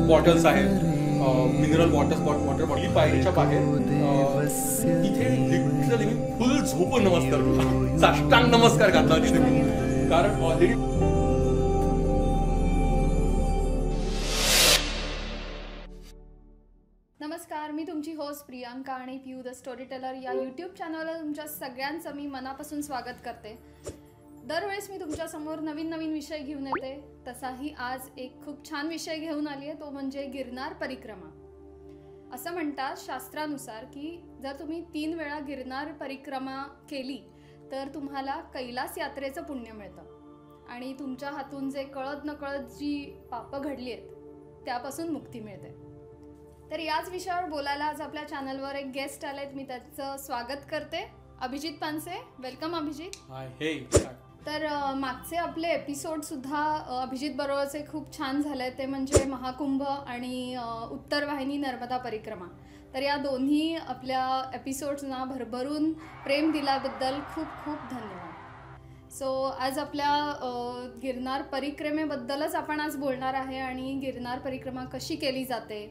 Bottles आहेत, mineral water bottle पायरीच्या बाहेर तिथे लिटरली मी फुल झोपून नमस्कार केला, साष्टांग नमस्कार घातला तिथे मी, कारण ऑलरेडी नमस्कार, मी तुमची होस्ट प्रियांका आणि पियू द स्टोरी टेलर या यूट्यूब चॅनलवर तुमच्या सगळ्यांचं मी मनापासून स्वागत करते. दरवेळेस मी तुमच्यासमोर नवीन नवीन विषय घेऊन येते, तसाही आज एक खूप छान विषय घेऊन आली आहे, तो म्हणजे गिरनार परिक्रमा. असं म्हणतात शास्त्रानुसार की जर तुम्ही 3 वेळा गिरनार परिक्रमा केली तर तुम्हाला कैलास यात्रेचं पुण्य मिळतं आणि तुमच्या हातून जे कळत नकळत जी पापं घडली आहेत त्यापासून मुक्ती मिळते. तर याच विषयावर बोलायला आज आपल्या चॅनलवर एक गेस्ट आलेत, मी त्याचं स्वागत करते. अभिजित पानसे, वेलकम अभिजित. हे तर मागचे आपले एपिसोडसुद्धा अभिजित बरोबरचे खूप छान झाले, ते म्हणजे महाकुंभ आणि उत्तर वाहिनी नर्मदा परिक्रमा. तर या दोन्ही आपल्या एपिसोड्सना भरभरून प्रेम दिल्याबद्दल खूप खूप धन्यवाद. सो आज आपल्या गिरनार परिक्रमेबद्दलच आपण आज बोलणार आहे आणि गिरनार परिक्रमा कशी केली जाते,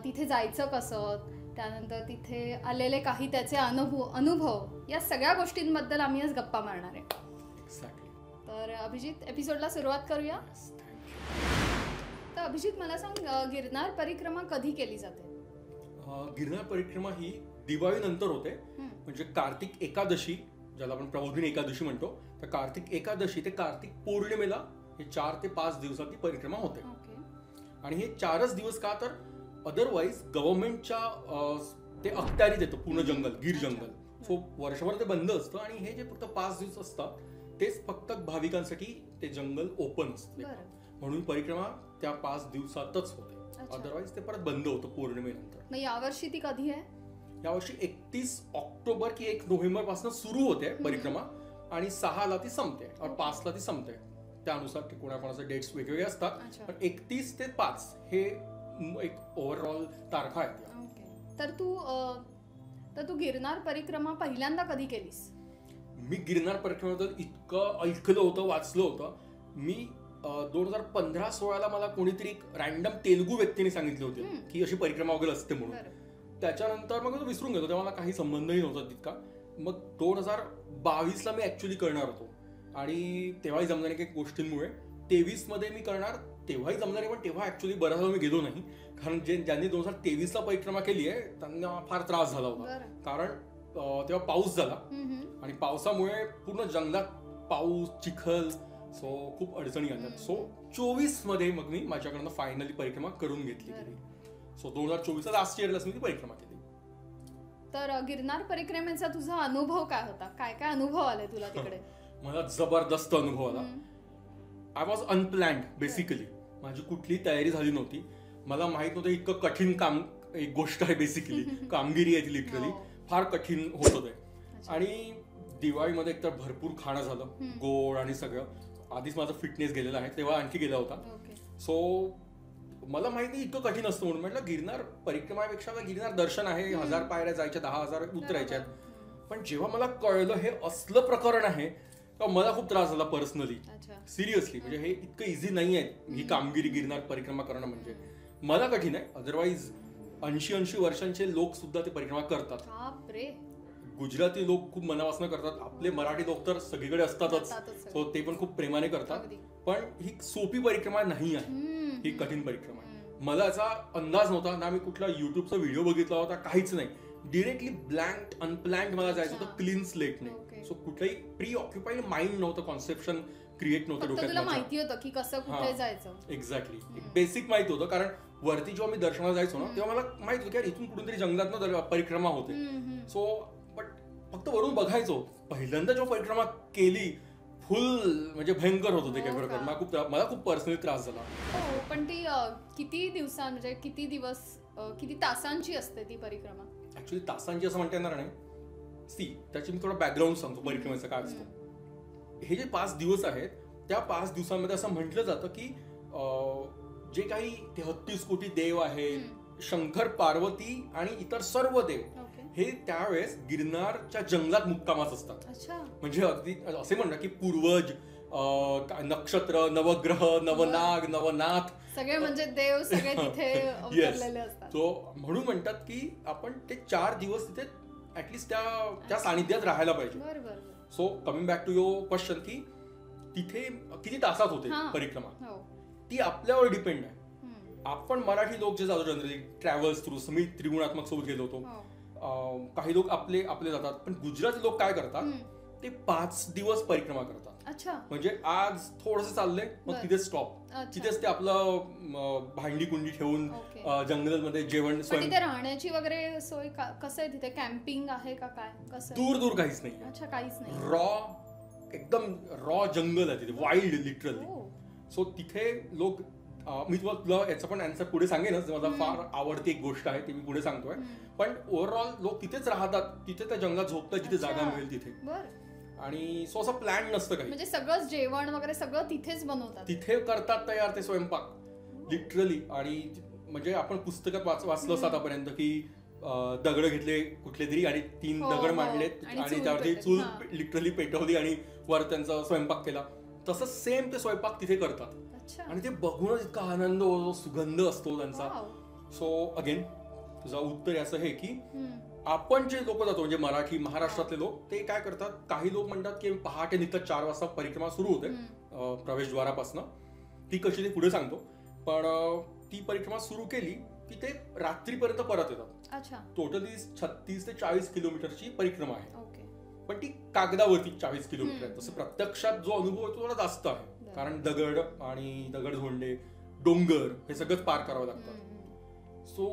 तिथे जायचं कसं, त्यानंतर तिथे आलेले काही त्याचे अनुभव या सगळ्या गोष्टींबद्दल आम्ही आज गप्पा मारणार आहे. तर अभिजित, एपिसोडला सुरुवात करूया. तर अभिजित, मला सांग, गिरनार परिक्रमा कधी केली जाते? गिरनार परिक्रमा ही दिवाळीनंतर होते, म्हणजे कार्तिक एकादशी, ज्याला आपण प्रबोधिनी एकादशी म्हणतो, तर कार्तिक एकादशी ते कार्तिक पौर्णिमेला हे 4 ते 5 दिवसाची परिक्रमा होते. आणि हे 4च दिवस का, तर अदरवाईज गव्हर्नमेंटच्या ते अखत्यारीत येतं पूर्ण जंगल, गिर जंगल. सो वर्षभर ते बंद असतं आणि हे जे फक्त 5 दिवस असतात तेच फक्त भाविकांसाठी ते जंगल ओपन असते, म्हणून परिक्रमा त्या 5 दिवसातच होते. अदरवाईज ते परत बंद होतं पौर्णिमेनंतर. मग यावर्षी ती कधी आहे? यावर्षी 31 ऑक्टोबर की 1 नोव्हेंबर पासून सुरू होते परिक्रमा आणि 6ला ती संपते और 5ला ती संपते. त्यानुसार कोणाकोणाचे डेट्स वेगवेगळे असतात, पण 31 ते 5 हे एक ओव्हरऑल तारखा आहेत. तर तू गिरनार परिक्रमा पहिल्यांदा कधी केलीस? मी गिरनार परिक्रमेबद्दल इतकं ऐकलं होतं, वाचलं होतं. मी 2015-16ला मला कोणीतरी एक रॅन्डम तेलुगू व्यक्तीने सांगितले होते की अशी परिक्रमा वगैरे असते म्हणून. त्याच्यानंतर मग विसरून गेलो, तेव्हा मला काही संबंधही नव्हता तितका. मग 2022ला मी ऍक्च्युली करणार होतो आणि तेव्हाही जमणार नाही काही गोष्टींमुळे. 23मध्ये मी करणार, तेव्हाही जमणार नाही, पण तेव्हा ऍक्च्युली बऱ्याच वेळा मी गेलो नाही, कारण ज्यांनी 2023ला परिक्रमा केली आहे त्यांना फार त्रास झाला होता, कारण तेव्हा पाऊस झाला आणि पावसामुळे पूर्ण जंगलात पाऊस, चिखल, सो खूप अडचणी आल्या. सो 24मध्ये मग मी माझ्याकडनं फायनली परिक्रमा करून घेतली. सो 2024चा लास्ट इयरलाच मी ती परिक्रमा केली. तर गिरनार परिक्रमेचा तुझा अनुभव काय होता? काय काय अनुभव आले तुला तिकडे? मला जबरदस्त अनुभव आला. I was unplanned basically. माझी कुठली तयारी झाली नव्हती. मला माहित नव्हतं इतकं कठीण काम, एक गोष्ट आहे बेसिकली, कामगिरी आहे ती लिटरली, फार कठीण होतं ते. आणि दिवाळीमध्ये एकतर भरपूर खाणं झालं, गोड आणि सगळं. आधीच माझा फिटनेस गेलेला आहे, तेव्हा आणखी गेला होता. सो मला माहित नाही इतकं कठीण असतं म्हणून. म्हटलं गिरनार परिक्रमापेक्षा गिरनार दर्शन आहे, 1000 पायऱ्या जायच्या, 10,000 उतरायच्या. पण जेव्हा मला कळलं हे असलं प्रकरण आहे तेव्हा मला खूप त्रास झाला पर्सनली, सिरियसली. म्हणजे हे इतकं इझी नाही आहे ही कामगिरी, गिरनार परिक्रमा करणं म्हणजे मला कठीण आहे. अदरवाईज 80 वर्षांचे लोक सुद्धा ते परिक्रमा करतात. गुजराती लोक खूप मनापासून करतात, आपले मराठी लोक तर सगळीकडे असतातच, सो ते पण खूप प्रेमाने करतात. पण ही सोपी परिक्रमा नाही आहे, ही कठीण परिक्रमा आहे. मला याचा अंदाज नव्हता ना, मी कुठला युट्यूबचा व्हिडिओ बघितला होता, काहीच नाही. डिरेक्टली ब्लँक, अनप्लॅन्ड मला जायचं होतं, क्लीन स्लेटने. सो कुठलाही प्री ऑक्युपाईड माइंड नव्हतं, कॉन्सेप्शन क्रिएट नव्हतं डोक्यात. तुला माहिती होतं की कसं कुठे जायचं? एक्झॅक्टली, बेसिक माहिती होतं. कारण वरती जेव्हा मी दर्शनाला जायचो ना, तेव्हा मला माहित होतं की इथून कुठून तरी जंगलात परिक्रमा होते. सो बट फक्त वरून बघायचो. पहिल्यांदा जेव्हा परिक्रमा केली, फुल म्हणजे भयंकर होतं ते काय प्रकार. मला खूप पर्सनली त्रास झाला. पण ती किती दिवसां, म्हणजे किती दिवस, किती तासांची असते ती परिक्रमा? ऍक्च्युली तासांची असं म्हणता येणार नाही. त्याची मी थोडा बॅकग्राऊंड सांगतो परिक्रमेचं काय असतं. हे जे 5 दिवस आहेत, त्या 5 दिवसांमध्ये असं म्हटलं जातं की जे काही 33 कोटी देव आहेत, शंकर, पार्वती आणि इतर सर्व देव, हे त्यावेळेस गिरनारच्या जंगलात मुक्कामास असतात. म्हणजे अगदी असे म्हणतात की पूर्वज नक्षत्र, नवग्रह, नवनाग, नवनाथ, सगळे म्हणजे देव सगळे तिथे अवतरलेले असतात. सो म्हणून म्हणतात की आपण ते 4 दिवस तिथे ऍटलिस्ट त्या सानिध्यात राहायला पाहिजे. बरोबर. So coming back to your question की तिथे किती तासात होते परिक्रमा, ती आपल्यावर डिपेंड आहे. आपण मराठी लोक जे जातो जनरली ट्रॅव्हल्स थ्रू, मी त्रिगुणात्मक सोबत गेलो होतो, काही लोक आपले जातात, पण गुजराती लोक काय करतात ते 5 दिवस परिक्रमा करतात. म्हणजे आज थोडंसं चाललंय, मग तिथे स्टॉप, तिथेच ते आपलं भांडी कुंडी ठेवून जंगलमध्ये जेवण, राहण्याची वगैरे सोय कसं आहे तिथे? कॅम्पिंग आहे का काय? कसं? दूर काहीच नाही. अच्छा, काहीच नाही. एकदम रॉ जंगल आहे तिथे, वाईल्ड लिटरली. सो तिथे लोक, मी तुला याचा पण आन्सर पुढे सांगेनच, मला फार आवडती एक गोष्ट आहे ती मी पुढे सांगतोय. पण ओव्हरऑल लोक तिथेच राहतात, तिथे त्या जंगलात झोपतात जिथे जागा मिळेल तिथे. आणि सो असं प्लॅन नसतं काही, म्हणजे सगळं जेवण वगैरे सगळं तिथेच बनवतात, तिथे करतात तयार ते स्वयंपाक लिटरली. आणि म्हणजे आपण पुस्तकात वाचलं असतं आतापर्यंत की दगड घेतले कुठले तरी आणि 3 दगड मांडलेत आणि त्यावरती चूल लिटरली पेटवली आणि वर त्यांचा स्वयंपाक केला. तसं सेम ते स्वयंपाक तिथे करतात आणि ते बघूनच इतका आनंद होतो, सुगंध असतो त्यांचा. सो अगेन तुझं उत्तर असं आहे की आपण जे लोक जातो म्हणजे मराठी महाराष्ट्रातले लोक, ते काय करतात, काही लोक म्हणतात की पहाटे निघतात 4 वाजता परिक्रमा सुरू होते प्रवेशद्वारापासून. ती कशी ते पुढे सांगतो, पण ती परिक्रमा सुरू केली की ते रात्रीपर्यंत परत येतात. टोटली 36 ते 40 किलोमीटरची परिक्रमा आहे, पण ती कागदावरती 40 किलोमीटर आहे. तसं प्रत्यक्षात जो अनुभव आहे तो थोडा जास्त आहे, कारण दगड आणि दगड झोंडे, डोंगर हे सगळंच पार करावं लागतं. सो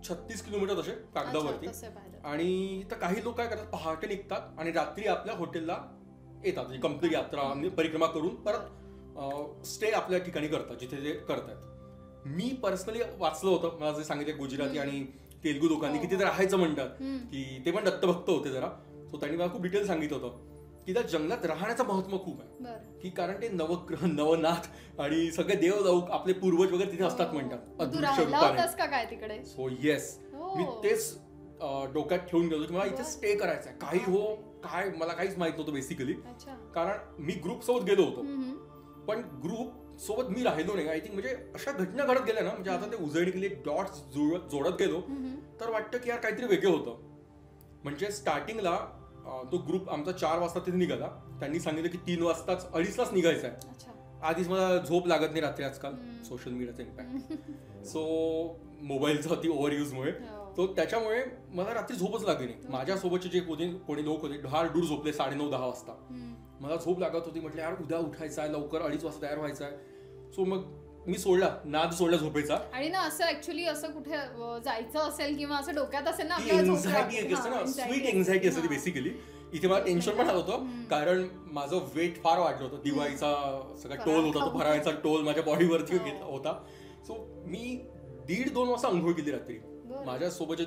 36 किलोमीटर तसे कागदावरती. आणि इथं काही लोक काय करतात, पहाटे निघतात आणि रात्री आपल्या हॉटेलला येतात, म्हणजे कंप्लीट यात्रा परिक्रमा करून परत स्टे आपल्या ठिकाणी करतात जिथे ते करतात. मी पर्सनली वाचलं होतं, मला जे सांगितलं गुजराती आणि तेलुगू लोकांनी की तिथे राहायचं म्हणतात, की ते पण दत्तभक्त होते जरा. सो त्यांनी मला खूप डिटेल सांगितलं होतं की त्या जंगलात राहण्याचं महत्व खूप आहे, की कारण ते नवग्रह, नवनाथ आणि सगळे देव जाऊ आपले पूर्वज वगैरे तिथे असतात म्हणतात अदृश्य रूपाने. सो येस, मी तेच डोक्यात ठेवून गेलो की मला इथे स्टे करायचं आहे. काही हो काय मला काहीच माहित नव्हतं बेसिकली, कारण मी ग्रुप सोबत गेलो होतो, पण ग्रुप सोबत मी राहिलो नाही. आय थिंक म्हणजे अशा घटना घडत गेल्या ना, म्हणजे आता ते उजळणी केली डॉट्स जोडत गेलो तर वाटतं की यार काहीतरी वेगळं होतं. म्हणजे स्टार्टिंगला तो ग्रुप आमचा 4 वाजता तिथे निघाला, त्यांनी सांगितलं की 3 वाजताच 2:30लाच निघायचं आहे. आधीच मला झोप लागत नाही रात्री आजकाल, सोशल मीडियाचा इम्पॅक्ट, सो मोबाईलचा अति ओव्हर युजमुळे. तो त्याच्यामुळे मला रात्री झोपच लागली नाही. माझ्यासोबतचे जे कोणी लोक होते धार दूर झोपले 9:30-10 वाजता. मला झोप लागत होती, म्हटलं यार उद्या उठायचं आहे लवकर, 2:30 वाजता तयार व्हायचं आहे. सो मग मी नाद सोडला झोपेचा. आणि ना असं ऍक्च्युअली असं कुठे जायचं असेल किंवा असं डोक्यात असेल ना, एन्झायटी असते ना, स्वीट एन्झायटी असते बेसिकली. इथे मला टेन्शन पण आलं होतं, कारण माझं वेट फार वाढलं होतं. दिवाळीचा सगळा टोल होता, तो फराळाचा टोल माझ्या बॉडीवरती होता. सो मी 1:30-2 वाजता अंघोळ केली रात्री. माझ्या सोबतचे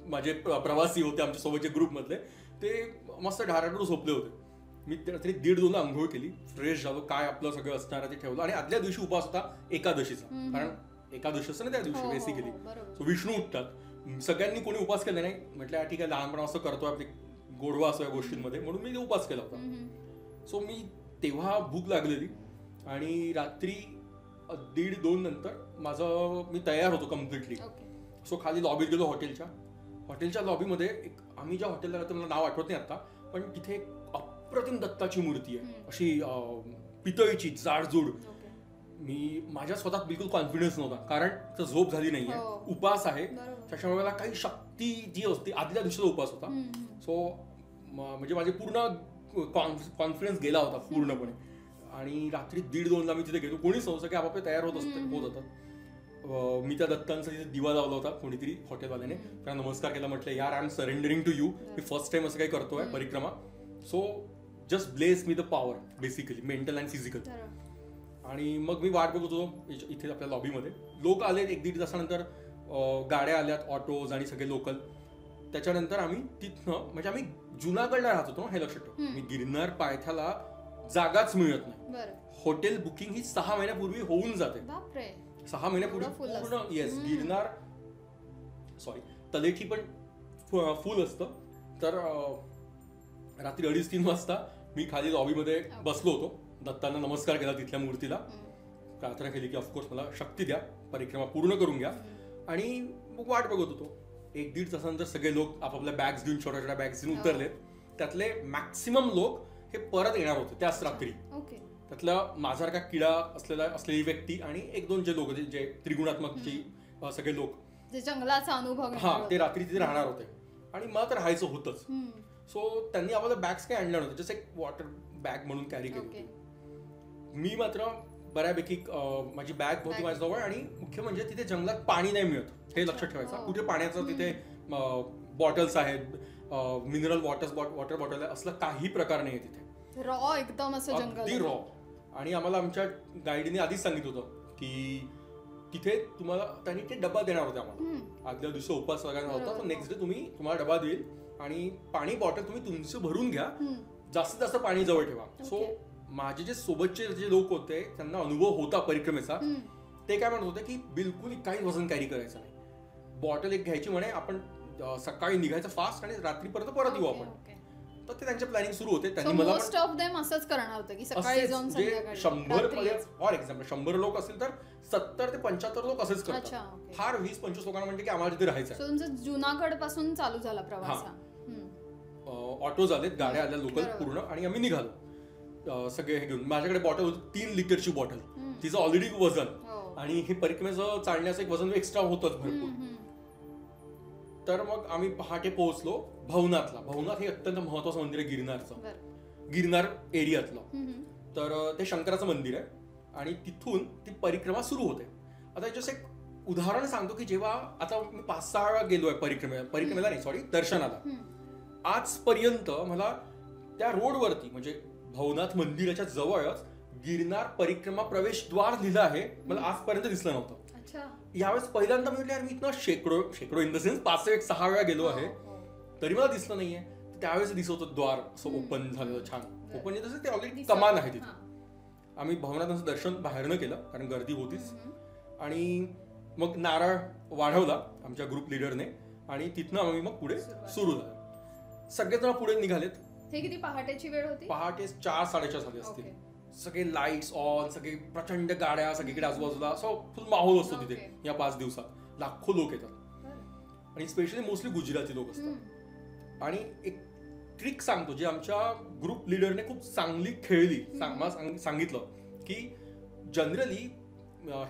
माझे प्रवासी होते आमच्या सोबतचे ग्रुप मधले, ते मस्त ढाराडूर झोपले होते. मी रात्री 1:30-2 ला अंघोळ केली, फ्रेश झालो, काय आपलं सगळं असणार ते ठेवलं. आणि आदल्या दिवशी उपवास होता एकादशीचा, कारण एकादशी असतं ना त्या दिवशी बेसिकली. सो विष्णू उठतात, सगळ्यांनी कोणी उपवास केला नाही. म्हटलं ठीक आहे, लहानपणा असं करतोय, आपली गोडवा असतो या गोष्टींमध्ये, म्हणून मी उपवास केला होता. सो मी तेव्हा भूक लागलेली आणि रात्री 1:30-2 नंतर मी तयार होतो कम्प्लिटली. सो खाली लॉबीत गेलो हॉटेलच्या लॉबीमध्ये. आम्ही ज्या हॉटेलला राहतो मला नाव आठवत नाही आता, पण तिथे एक अप्रतिम दत्ताची मूर्ती आहे, अशी पितळीची जाडजूड. माझ्या स्वतः बिलकुल कॉन्फिडन्स नव्हता, कारण झोप झाली नाहीये, उपास आहे, त्याच्यामुळे मला काही शक्ती जी असते, आदल्या दिवशीचा उपास होता. सो म्हणजे माझे पूर्ण कॉन्फिडन्स गेला होता पूर्णपणे. आणि रात्री 1:30-2 ला मी तिथे गेलो, कोणीच नव्हतं, सगळे आपापले तयार होत होतात. मी त्या दत्तांचा तिथे दिवा लावला होता कोणीतरी हॉटेलवाल्याने. त्यांना नमस्कार केला, म्हटलं यार I am surrendering to you, मी फर्स्ट टाइम असं काही करतोय परिक्रमा. So just bless me the power basically, mental and physical. आणि मग मी वाट बघत होतो इथे आपल्या लॉबीमध्ये. लोक आले 1-1.5 तासानंतर, गाड्या आल्यात, ऑटोज आणि सगळे लोकल. त्याच्यानंतर आम्ही तिथनं, म्हणजे आम्ही जुनागडला राहत होतो हे लक्षात ठेव. मी गिरनार पायथ्याला जागाच मिळत नाही. हॉटेल बुकिंग ही 6 महिन्यापूर्वी होऊन जाते. 6 महिन्यापूर्वी पूर्ण. येस, गिरनार तलेठी पण फुल असतं. तर रात्री 2:30-3 वाजता मी खाली लॉबीमध्ये बसलो होतो, दत्तांना नमस्कार केला, तिथल्या मूर्तीला प्रार्थना केली की ऑफकोर्स मला शक्ती द्या, परिक्रमा पूर्ण करून घ्या. आणि मग वाट बघत होतो. 1-1.5 तासानंतर सगळे लोक आपापल्या बॅग्स घेऊन, छोट्या छोट्या बॅग्स घेऊन उतरलेत. त्यातले मॅक्सिमम लोक हे परत येणार होते त्याच रात्री. त्यातला माझ्यासारखा किडा असलेली व्यक्ती आणि 1-2 जे लोक जे त्रिगुणात्मकची सगळे लोक, जे जंगलाचा अनुभव, ते रात्री तिथे राहणार होते आणि मला तर राहायचं होतंच. सो त्यांनी आम्हाला बॅग्स काही आणल्या नव्हत्या, जसं एक वॉटर बॅग म्हणून कॅरी केली होती. मी मात्र बऱ्यापैकी माझी बॅग होती माझ्याजवळ. आणि मुख्य म्हणजे तिथे जंगलात पाणी नाही मिळत, हे लक्षात ठेवायचं. कुठे पाण्याचं तिथे बॉटल्स आहेत, मिनरल वॉटर बॉटल आहे, असलं काही प्रकार नाही आहे तिथे. रॉ एकदम असं जंगल, अगदी रॉ. आणि आम्हाला आमच्या गाईडने आधीच सांगितलं होतं की तिथे तुम्हाला त्यांनी ते डबा देणार होते आम्हाला. आदल्या दिवशी उपास सगळ्यांना होता, तर नेक्स्ट डे तुम्हाला डबा देईल आणि पाणी बॉटल तुम्ही तुमचे भरून घ्या, जास्तीत जास्त पाणी जवळ ठेवा. सो माझे जे सोबतचे जे लोक होते त्यांना अनुभव होता परिक्रमेचा, ते काय म्हणत होते की बिलकुल काही वजन कॅरी करायचं नाही, बॉटल एक घ्यायची म्हणे, आपण सकाळी निघायचं फास्ट आणि रात्रीपर्यंत परत येऊ आपण. तर ते त्यांचे प्लॅनिंग सुरू होते. त्यांनी मला मोस्ट ऑफ देम असंच करणार होते की सकाळी जाऊन संध्याकाळी. 100 फॉर एक्झाम्पल 100 लोक असतील तर 70 ते 75 लोक असेच करतात. फार 20-25 लोकांना म्हणते की आम्हाला तिथे राहायचं. तुमचं जुनागड पासून चालू झाला प्रवास. ऑटो झालेत, गाड्या आल्या लोकल पूर्ण, आणि आम्ही निघालो सगळे हे घेऊन. माझ्याकडे बॉटल होती 3 लिटरची बॉटल, तिचं ऑलरेडी वजन, आणि हे परिक्रमेचं चालण्याचं एक वजन एक्स्ट्रा होतच भरपूर. तर मग आम्ही पहाटे पोहोचलो भवनाथला. भवनाथ हे अत्यंत महत्वाचं मंदिर आहे गिरनारचं, गिरनार एरियातलं. तर ते शंकराचं मंदिर आहे आणि तिथून ती परिक्रमा सुरू होते. आता जसं एक उदाहरण सांगतो की जेव्हा आता मी 5-6 वेळा गेलोय परिक्रमेला नाही, सॉरी, दर्शनाला. आजपर्यंत मला त्या रोडवरती, म्हणजे भवनाथ मंदिराच्या जवळच गिरनार परिक्रमा प्रवेशद्वार लिहिलं आहे, मला आजपर्यंत दिसलं नव्हतं. यावेळेस पहिल्यांदा मी म्हटलं मी इथनं शेकडो इन द सेन्स 5-6 वेळा गेलो आहे, तरी मला दिसलं नाहीये. त्यावेळेस दिसत होतं द्वार असं ओपन झालेलं, छान ओपन. तसं ते ऑलरेडी कमान आहे तिथे. आम्ही भवनाथाचं दर्शन बाहेरनं केलं कारण गर्दी होतीच. आणि मग नारळ वाढवला आमच्या ग्रुप लिडरने आणि तिथनं आम्ही मग पुढे सुरू झालं. सगळेजण पुढे निघालेत. हे किती पहाटेची वेळ होती? पहाटे 4-4:30 झाले असतील. सगळे लाईट्स ऑन, सगळे प्रचंड गाड्या सगळीकडे आजूबाजूला, असं फुल माहोल असतो तिथे. या 5 दिवसात लाखो लोक येतात आणि स्पेशली मोस्टली गुजराती लोक असतात. आणि एक ट्रिक सांगतो जे आमच्या ग्रुप लिडरने खूप चांगली खेळली, सांगितलं की जनरली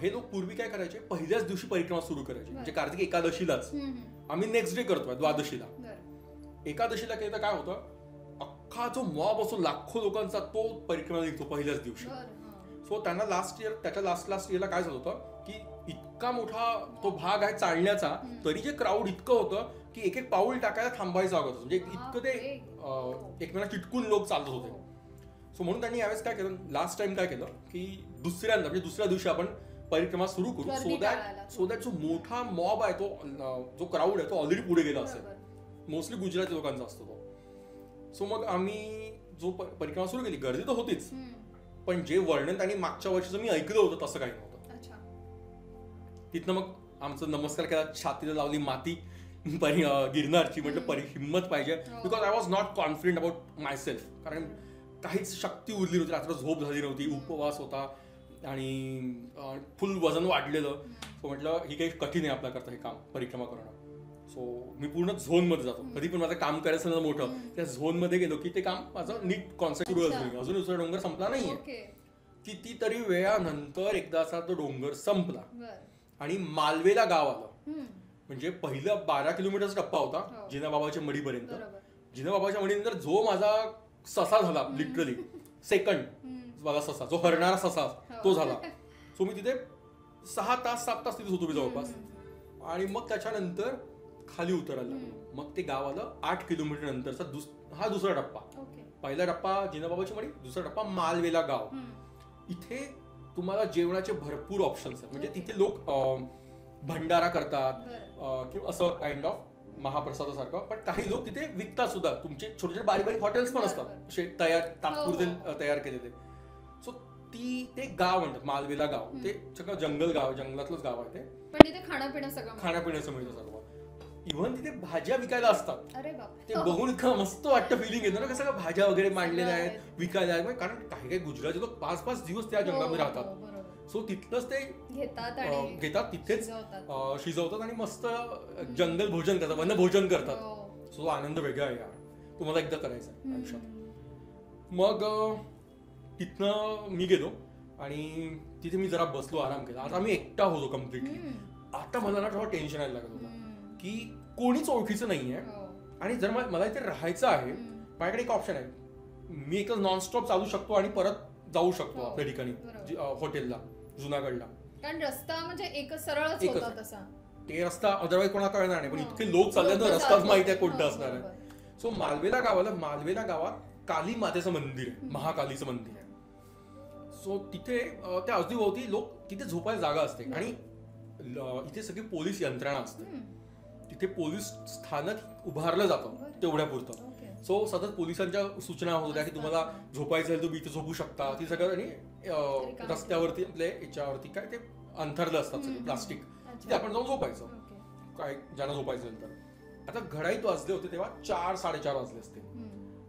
हे लोक पूर्वी काय करायचे, पहिल्याच दिवशी परिक्रमा सुरू करायचे. म्हणजे कार्तिक एकादशीलाच, आम्ही नेक्स्ट डे करतोय द्वादशीला. एकादशीला केलं तर काय होतं, अख्खा जो मॉब असतो लाखो लोकांचा, तो परिक्रमा निघतो पहिल्याच दिवशी. सो त्यांना त्याच्या लास्ट इयरला काय झालं होतं की इतका मोठा तो भाग आहे चालण्याचा, तरी जे क्राऊड इतकं होतं की एक पाऊल टाकायला थांबायचं लागत होतं. म्हणजे इतकं ते एकमेकांना चिटकून लोक चालत होते. सो म्हणून त्यांनी यावेळेस काय केलं, लास्ट टाइम काय केलं की दुसऱ्या दिवशी आपण परिक्रमा सुरू करू, सो दॅट जो मोठा मॉब आहे, तो जो क्राऊड आहे तो ऑलरेडी पुढे गेला असेल. मोस्टली गुजराती लोकांचा असतो तो. सो मग आम्ही जो परिक्रमा सुरू केली, गर्दी तर होतीच, पण जे वर्णन त्यांनी मागच्या वर्षीचं मी ऐकलं होतं तसं काही नव्हतं. तिथनं मग आमचं नमस्कार केला, छातीला लावली माती गिरनारची. म्हटलं हिंमत पाहिजे, because I was not confident about my self. कारण काहीच शक्ती उरली नव्हती, रात्र झोप झाली नव्हती, उपवास होता आणि फुल वजन वाढलेलं. सो म्हटलं ही काही कठीण आहे आपल्याकरता हे काम, परिक्रमा करणं. सो मी पूर्ण झोनमध्ये जातो. कधी पण माझं काम करायचं ना मोठं, त्या झोनमध्ये गेलो की ते काम माझं नीट कॉन्सेप्ट सुरू असतो. अजून दुसरा डोंगर संपला नाहीये. कितीतरी वेळानंतर एकदाचा तो डोंगर संपला आणि मालवेला गाव आलं. म्हणजे पहिलं 12 किलोमीटरचा टप्पा होता जिनाबाबाच्या मडीपर्यंत. जिनाबाबाच्या मडीनंतर जो माझा ससा झाला, लिटरली सेकंड माझा ससा, जो हरणारा ससा तो झाला. सो मी तिथे 7 तास तिथे होतो मी जवळपास. आणि मग त्याच्यानंतर खाली उतरायला लागलो. मग ते गाव आलं 8 किलोमीटर नंतरचा हा दुसरा टप्पा. पहिला टप्पा जिनाबाबाची मडी, दुसरा टप्पा मालवेला गाव. इथे तुम्हाला जेवणाचे भरपूर ऑप्शन्स आहेत. म्हणजे तिथे लोक भंडारा करतात किंवा असं काइंड ऑफ महाप्रसादासारखं, पण काही लोक तिथे विकतात सुद्धा. तुमचे छोटे छोटे बारीक हॉटेल्स पण असतात तात्पुरते तयार केलेले. सो ते गाव म्हणतात मालवेला गाव. ते सगळं जंगलातलंच गाव आहे ते, पण तिथे खाण्यापिण्याचं मिळतं सर्व. इव्हन तिथे भाज्या विकायला असतात. अरे बाप, ते बघून इतकं मस्त वाटतं, फिलिंग येतं ना, कसं का भाज्या वगैरे मांडलेल्या आहेत विकायला आहेत. कारण काही काही गुजराती लोक 5-5 दिवस त्या जंगलामध्ये राहतात. सो तिथलंच ते घेतात, तिथेच शिजवतात आणि मस्त जंगल भोजन करतात, वन भोजन करतात. सो आनंद वेगळा आहे यार, तुम्हाला एकदा करायचा आहे आयुष्यात. मग तिथनं मी गेलो आणि तिथे मी जरा बसलो, आराम केला. आता मी एकटा होतो कम्प्लिटली. आता मला ना थोडं टेन्शन यायला लागत होतं की कोणीच ओळखीचं नाहीये आणि जर मला इथे राहायचं आहे, माझ्याकडे एक ऑप्शन आहे, मी एकच नॉनस्टॉप चालू शकतो आणि परत जाऊ शकतो आपल्या ठिकाणी हॉटेलला, जुनागडला. कारण रस्ता म्हणजे एकच सरळच होता तसा. ते रस्ता अदरवाईज कोणाला कळणार नाही, पण इतके लोक चालले तर रस्ताच माहिती आहे कोणता असणार आहे. सो मालवेला गावात काली मातेचं मंदिर आहे, महाकालीचं मंदिर आहे. सो तिथे त्या अवतीभोवती लोक, तिथे झोपायला जागा असते आणि इथे सगळी पोलीस यंत्रणा असते. तिथे पोलीस स्थानक उभारलं जातं तेवढ्या पुरतं. सो सतत पोलिसांच्या सूचना होत्या की तुम्हाला झोपायचं आहे तुम्ही इथे झोपू शकता. ती सगळं आणि रस्त्यावरती आपल्या याच्यावरती काय ते अंथरलं असतात सगळं प्लास्टिक, तिथे आपण जाऊन झोपायचं काय ज्यांना झोपायचं नंतर. आता घड्याळीत वाजले होते तेव्हा 4-4:30 वाजले असते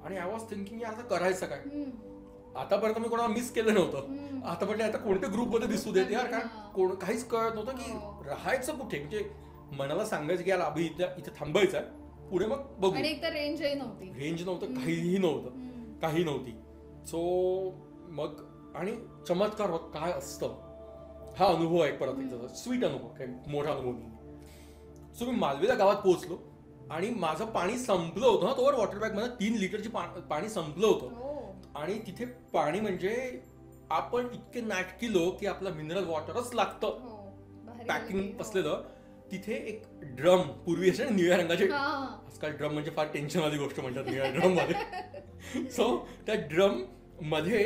आणि आय वॉज थिंकिंग आता करायचं काय. आतापर्यंत मी कोणाला मिस केलं नव्हतं, आता म्हटलं आता कोणत्या ग्रुपमध्ये दिसू देत यार, कारण काहीच कळत नव्हतं की राहायचं कुठे. म्हणजे मनाला सांगायचं की यार अभि इथे थांबायचं आहे, पुढे मग बघू. रेंज नव्हतं, काही नव्हती. सो मग आणि चमत्कार काय असतं हा अनुभव आहे परत एक स्वीट अनुभव, काही मोठा अनुभव नाही. सो मी मालवेला गावात पोहोचलो आणि माझं पाणी संपलं होतं ना, तोवर वॉटर बॅग मध्ये 3 लिटरची पाणी संपलं होतं. आणि तिथे पाणी म्हणजे आपण इतके नाटकी लोक की आपलं मिनरल वॉटरच लागतं पॅकिंग असलेलं. तिथे एक ड्रम, पूर्वी असे निळ्या रंगाचे, आजकाल ड्रम म्हणजे फार टेन्शन वाली गोष्ट म्हणतात निळ्या ड्रम मध्ये. सो त्या ड्रम मध्ये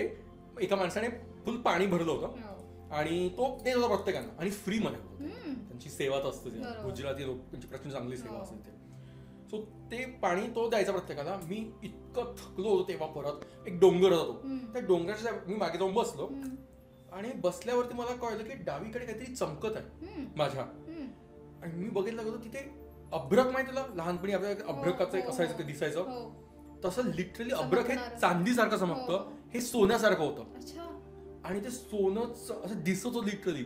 एका माणसाने फुल पाणी भरलं होतं आणि तो देत होता प्रत्येकांना आणि फ्री मध्ये होतं. त्यांची सेवाच असते, गुजराती लोक त्यांची प्रचंड चांगली सेवा असते ते. सो ते पाणी तो द्यायचा प्रत्येकाला. मी इतकं थकलो होतो तेव्हा. परत एक डोंगर होता, तो त्या डोंगराच्या मी मागे जाऊन बसलो आणि बसल्यावरती मला कळलं की डावीकडे काहीतरी चमकत आहे माझ्या. आणि मी बघितलं होतं तिथे अभ्रक, माहिती तुला लहानपणी आपल्याला अभ्रकाचं एक असायचं दिसायचं, तसं लिटरली अभ्रक हे चांदीसारखं चमकतं, हे सोन्यासारखं होतं आणि ते सोनं असं दिसत होतं लिटरली.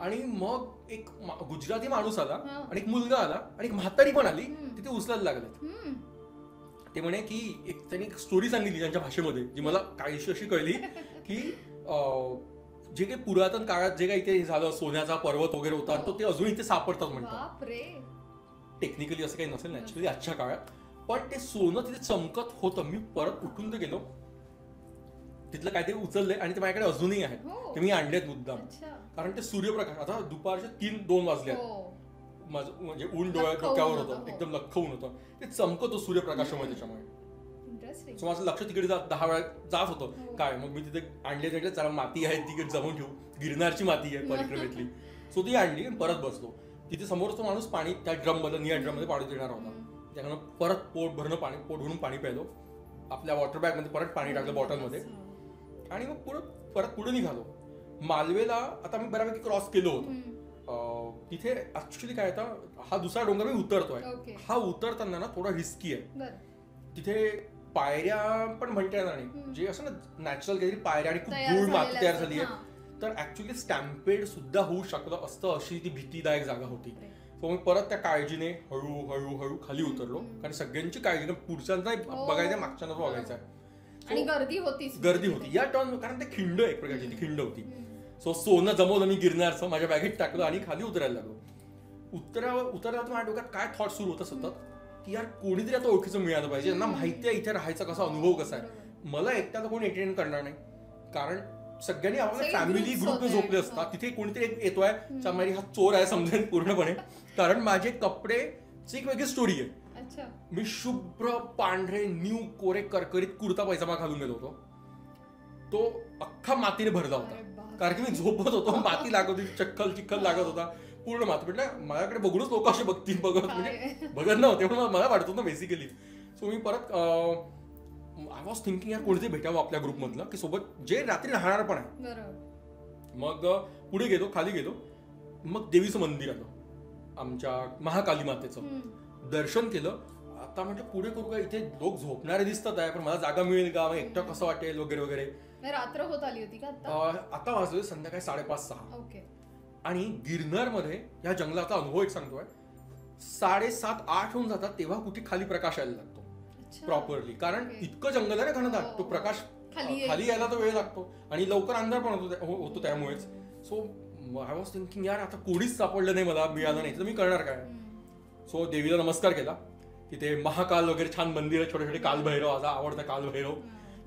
आणि मग एक गुजराती माणूस आला आणि एक मुलगा आला आणि एक म्हातारी पण आली, तिथे उचलायला लागले. ते म्हणे की त्यांनी एक स्टोरी सांगितली त्यांच्या भाषेमध्ये, जी मला काहीशी अशी कळली की जे काही पुरातन काळात जे काही इथे झालं, सोन्याचा पर्वत वगैरे होता, तो ते अजून इथे सापडतात म्हणतात. टेक्निकली असं काही नसेल नॅचरली आजच्या काळात, पण ते सोनं तिथे चमकत होतं. मी परत उठून ते गेलो, तिथलं काहीतरी उचललंय आणि ते माझ्याकडे अजूनही आहे. ते मी आणलेत मुद्दाम, कारण ते सूर्यप्रकाश, आता दुपारचे 3-2 वाजले माझं म्हणजे ऊन डोक्यावर होतं, एकदम लख्ख ऊन होतं, ते चमकत सूर्यप्रकाशामुळे. त्याच्यामुळे सो माझं लक्ष तिकडे 10 वेळा जात होतं. काय मग मी तिथे आणले, त्याला माती आहे तिकडे जमून ठेवू, गिरनारची माती आहे परिक्रमेतली. सो ती आणली आणि परत बसलो. तिथे समोरच तो माणूस पाणी त्या ड्रम मध्ये, निळ्या ड्रम मध्ये पाणी देणार होता. त्यानं परत पोट भरून पाणी प्यायलो, आपल्या वॉटर बॅग मध्ये परत पाणी टाकलं बॉटलमध्ये आणि मग परत पुढे निघालो. मालवेला आता मी बऱ्यापैकी क्रॉस केलो होतो. तिथे ऍक्च्युली काय होतं, हा दुसरा डोंगर मी उतरतोय. हा उतरताना ना थोडा रिस्की आहे. तिथे पायऱ्या पण म्हणता येणार नाही, जे असं ना नॅचरल काहीतरी पायऱ्या आणि खूप धूळ माती तयार झाली आहे, तर ऍक्च्युली स्टॅम्पेड सुद्धा होऊ शकलं असतं, अशी ती भीतीदायक जागा होती. सो मी परत त्या काळजीने हळूहळू खाली उतरलो, कारण सगळ्यांची काळजी, पुढच्यांचा बघायचं मागच्यांना बघायचं आहे. आणि गर्दी होती या टर्न, कारण ते खिंड एक प्रकारची ती खिंड होती. सो सोनं जमवलं मी गिरनारचं, माझ्या बॅगेत टाकलं आणि खाली उतरायला लागलो. उतरला माझ्या डोक्यात काय थॉट सुरू होता सतत, की यार कोणीतरी आता ओळखीचं मिळालं पाहिजे, यांना माहिती आहे इथे राहायचा कसा अनुभव कसा आहे. मला एकट्याला कोणी एंटरटेन करणार नाही, कारण सगळ्यांनी आपल्या फॅमिली ग्रुपने झोपले असतात. तिथे कोणीतरी येतोय, चामारी हा चोर आहे समजेल पूर्णपणे, कारण माझे कपडेची एक वेगळी स्टोरी आहे. मी शुभ्र पांढरे न्यू कोरे करकरीत कुर्ता पैजामा घालून गेलो होतो. तो अख्खा मातीने भरला होता, कारण की मी झोपत होतो, माती लागत होती, चिखल लागत होता, पूर्ण माती. म्हटलं माझ्याकडे बघूनच लोक असे बघत नव्हते, म्हणून मला वाटत होतं बेसिकली. सो मी परत आय वॉज थिंकिंग यार कोणीतरी भेटावं आपल्या ग्रुपमधलं, की सोबत जे रात्री राहणार पण आहे. मग पुढे गेलो, खाली गेलो, मग देवीचं मंदिर आलं आमच्या महाकाली मातेचं. दर्शन केलं. आता म्हटलं पुढे करू का, इथे लोक झोपणारे दिसतात आहे, पण मला जागा मिळेल का, एकटं कसं वाटेल वगैरे वगैरे. रात्र होत आली होती का आता वाजले संध्याकाळी 5:30-6. ओके. आणि गिरनारमध्ये या जंगलाचा अनुभव एक सांगतोय, 7:30-8 होऊन जातात तेव्हा कुठे खाली प्रकाश यायला लागतो प्रॉपरली, कारण इतकं जंगल आहे ना घनदाट, तो प्रकाश खाली यायला तर वेळ लागतो आणि लवकर अंधार पण होतो त्यामुळेच. सो आय वॉज थिंकिंग यार आता कोणीच सापडलं नाही, मला मिळालं नाही तर मी करणार काय. सो देवीला नमस्कार केला. तिथे महाकाल वगैरे छान मंदिर आहे, छोटे छोटे कालभैरव, माझा आवडता कालभैरव.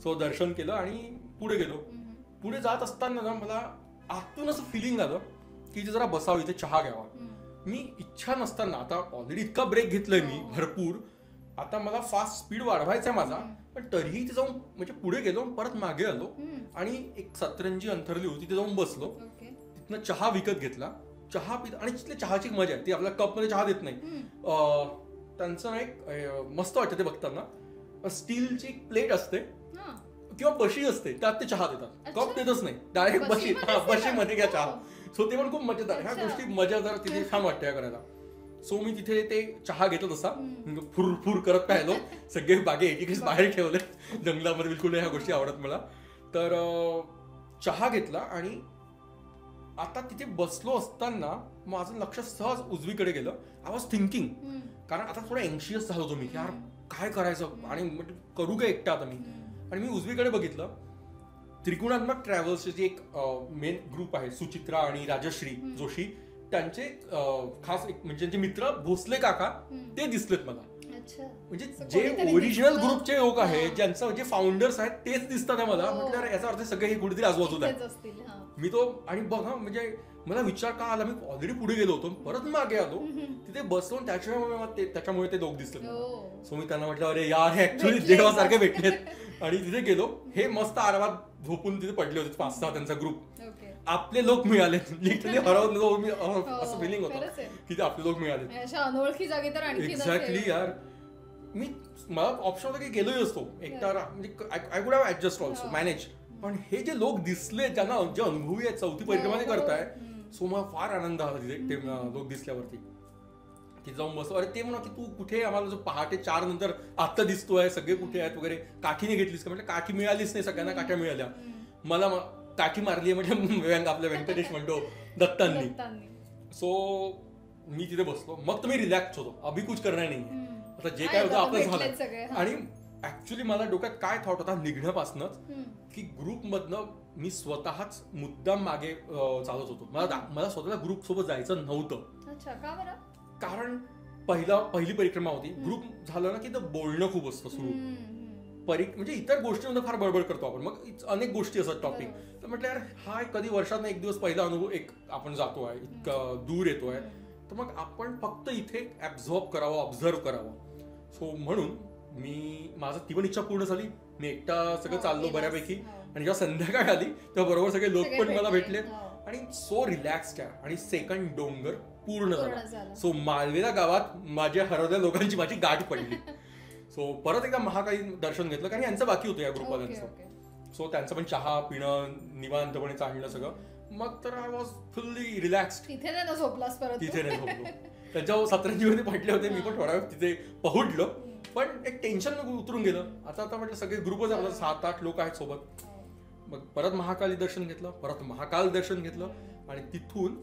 सो दर्शन केलं आणि पुढे गेलो. पुढे जात असताना ना मला आतून असं फिलिंग आलं की इथे जरा बसावं, इथे चहा घ्यावा. मी इच्छा नसताना, आता ऑलरेडी इतका ब्रेक घेतलाय मी भरपूर, आता मला फास्ट स्पीड वाढवायचा आहे माझा, पण तरीही तिथे जाऊन म्हणजे पुढे गेलो, परत मागे आलो आणि एक सतरंजी अंथरली होती, तिथे जाऊन बसलो. तिथनं चहा विकत घेतला. चहा पित आणि तिथल्या चहाची मजा आहे, ती आपल्या कपमध्ये चहा देत नाही. त्यांचं एक मस्त वाटतं ते बघताना. स्टीलची प्लेट असते किंवा बशी असते, त्यात ते चहा देतात, कप देतच नाही, डायरेक्ट बशीमध्ये घ्या चहा. सो ते पण खूप मजेदार, ह्या गोष्टी मजेदार तिथे छान वाटते करायला. सो मी तिथे ते चहा घेतो तसा फुरफुर करत पाहिलो. सगळे बागे एकेकीच बाहेर ठेवले, जंगलामध्ये बिलकुल ह्या गोष्टी आवडत मला. तर चहा घेतला आणि आता तिथे बसलो असताना माझं लक्ष सहज उजवीकडे गेलं. आय वॉज थिंकिंग, कारण आता थोडं एन्शियस झालो होतो मी की यार काय करायचं आणि करू का एकटा आता मी. आणि मी उजवीकडे बघितलं, त्रिकोणात्मक ट्रॅव्हल्सचे जे एक मेन ग्रुप आहे, सुचित्रा आणि राजश्री जोशी, त्यांचे खास म्हणजे त्यांचे मित्र भोसले काका ते दिसलेत मला. म्हणजे जे ओरिजिनल ग्रुपचे लोक आहेत, ज्यांचं जे फाउंडर्स आहेत तेच दिसतात मला. म्हटलं याचा अर्थ सगळे हे कुठेतरी आजूबाजूला आहे. मी तो आणि बघा म्हणजे मला विचार का आला, मी ऑलरेडी पुढे गेलो होतो, परत मागे आलो, तिथे बसलो, त्याच्यामुळे ते लोक दिसले. सो मी त्यांना म्हटलं अरे यार हे ऍक्च्युअली देवासारखे भेटलेत. आणि तिथे गेलो, हे मस्त आरामात झोपून तिथे पडले होते 5-6 त्यांचा ग्रुप. आपले लोक मिळाले, लिटरली हरवलो मी, असं फिलिंग होतं की ते आपले लोक मिळाले. अनोळखी जागी तर एक्झॅक्टली यार. मला ऑप्शन होता की गेलोही असतो एकटा, म्हणजे I could have adjust also manage. पण हे जे लोक दिसले, ज्यांना जे अनुभवी आहेत, 4थी परिक्रमा करताय, सो मला फार आनंद आला तिथे ते लोक दिसल्यावरती. तिथे जाऊन बसलो. अरे ते म्हणा की तू कुठे, आम्हाला जो पहाटे 4 नंतर आत्ता दिसतोय, सगळे कुठे आहेत वगैरे, काठीने घेतलीस का, म्हटलं काठी मिळालीच नाही, सगळ्यांना काठ्या मिळाल्या, मला काठी मारली म्हणजे आपल्या व्यंकटेश म्हणतो दत्तांनी. सो मी तिथे बसलो. मग तुम्ही रिलॅक्स होतो, अभि कुछ करणार नाही, आता जे काय होतं आपलं झालं. आणि ऍक्च्युली मला डोक्यात काय थॉट होता निघण्यापासूनच की ग्रुप मधनं मी स्वतःच मुद्दाम मागे चालत होतो. मला स्वतःला ग्रुप सोबत जायचं नव्हतं. कारण पहिली परिक्रमा होती, ग्रुप झालं ना की बोलणं खूप असतं सुरू, म्हणजे इतर गोष्टींमध्ये फार बडबड करतो आपण, मग अनेक गोष्टी असतात टॉपिक. तर म्हटलं यार हा कधी वर्षात एक दिवस पहिला अनुभव, एक आपण जातोय, इतकं दूर येतोय, तर मग आपण फक्त इथे ऍब्झॉर्ब करावं, ऑब्झर्व करावं. सो म्हणून माझं ती पण इच्छा पूर्ण झाली. मी एकटा सगळं चाललो बऱ्यापैकी, आणि जेव्हा संध्याकाळ आली तेव्हा बरोबर सगळे लोक पण मला भेटले आणि सो रिलॅक्स्ड आहे. आणि सेकंड डोंगर पूर्ण झाला. सो मालवेला गावात माझ्या हरवल्या लोकांची माझी गाठ पडली. सो परत एकदा महाकाली दर्शन घेतलं, कारण यांचं बाकी होतं या ग्रुपवाल्यांचं. सो त्यांचं पण चहा पिणं निवांतपणे चाललं सगळं. मग तर आय वॉज फुल्ली रिलॅक्स्ड. तिथे नाही झोपलास परत? तिथे नाही झोपलो. त्याच्यावर सतरंजीमध्ये पडले होते मी पण, थोडा वेळ तिथे पहुडलो, पण एक टेन्शन उतरून गेलं. आता म्हटलं सगळे ग्रुपच आपलं 7-8 लोक आहेत सोबत. मग परत महाकाली दर्शन घेतलं, परत महाकाल दर्शन घेतलं, आणि तिथून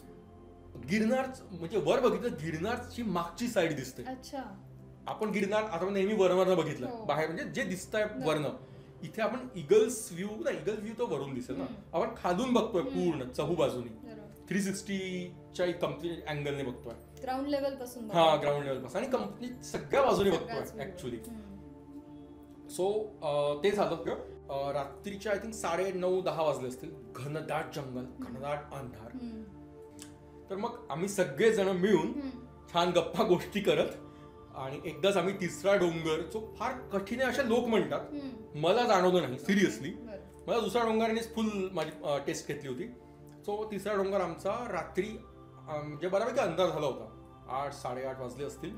गिरनार म्हणजे वर बघितलं, गिरनारची मागची साईड दिसते. आपण गिरनार आता नेहमी वरनं बघितलं बाहेर, म्हणजे जे दिसतंय वरनं. इथे आपण इगल्स व्ह्यू तो वरून दिसेल ना, आपण खालून बघतोय पूर्ण चहूबाजूनी 360च्या कम्प्लीट अँगलने बघतोय, ग्राउंड लेवल पासून. ग्राउंड लेवल पासून आणि कम्प्लीट सगळ्या बाजूने बघतोय ऍक्च्युली. सो ते झालं. रात्रीच्या आय थिंक 9:30-10 वाजले असतील. घनदाट जंगल, घनदाट अंधार. तर मग आम्ही सगळेजण मिळून छान गप्पा गोष्टी करत, आणि एकदाच आम्ही तिसरा डोंगर, जो फार कठीण आहे असे लोक म्हणतात, मला जाणवलं नाही सिरियसली. मला दुसऱ्या डोंगरानेच फुल माझी टेस्ट घेतली होती. सो तिसरा डोंगर आमचा रात्री म्हणजे बऱ्यापैकी अंधार झाला होता, 8-8:30 वाजले असतील,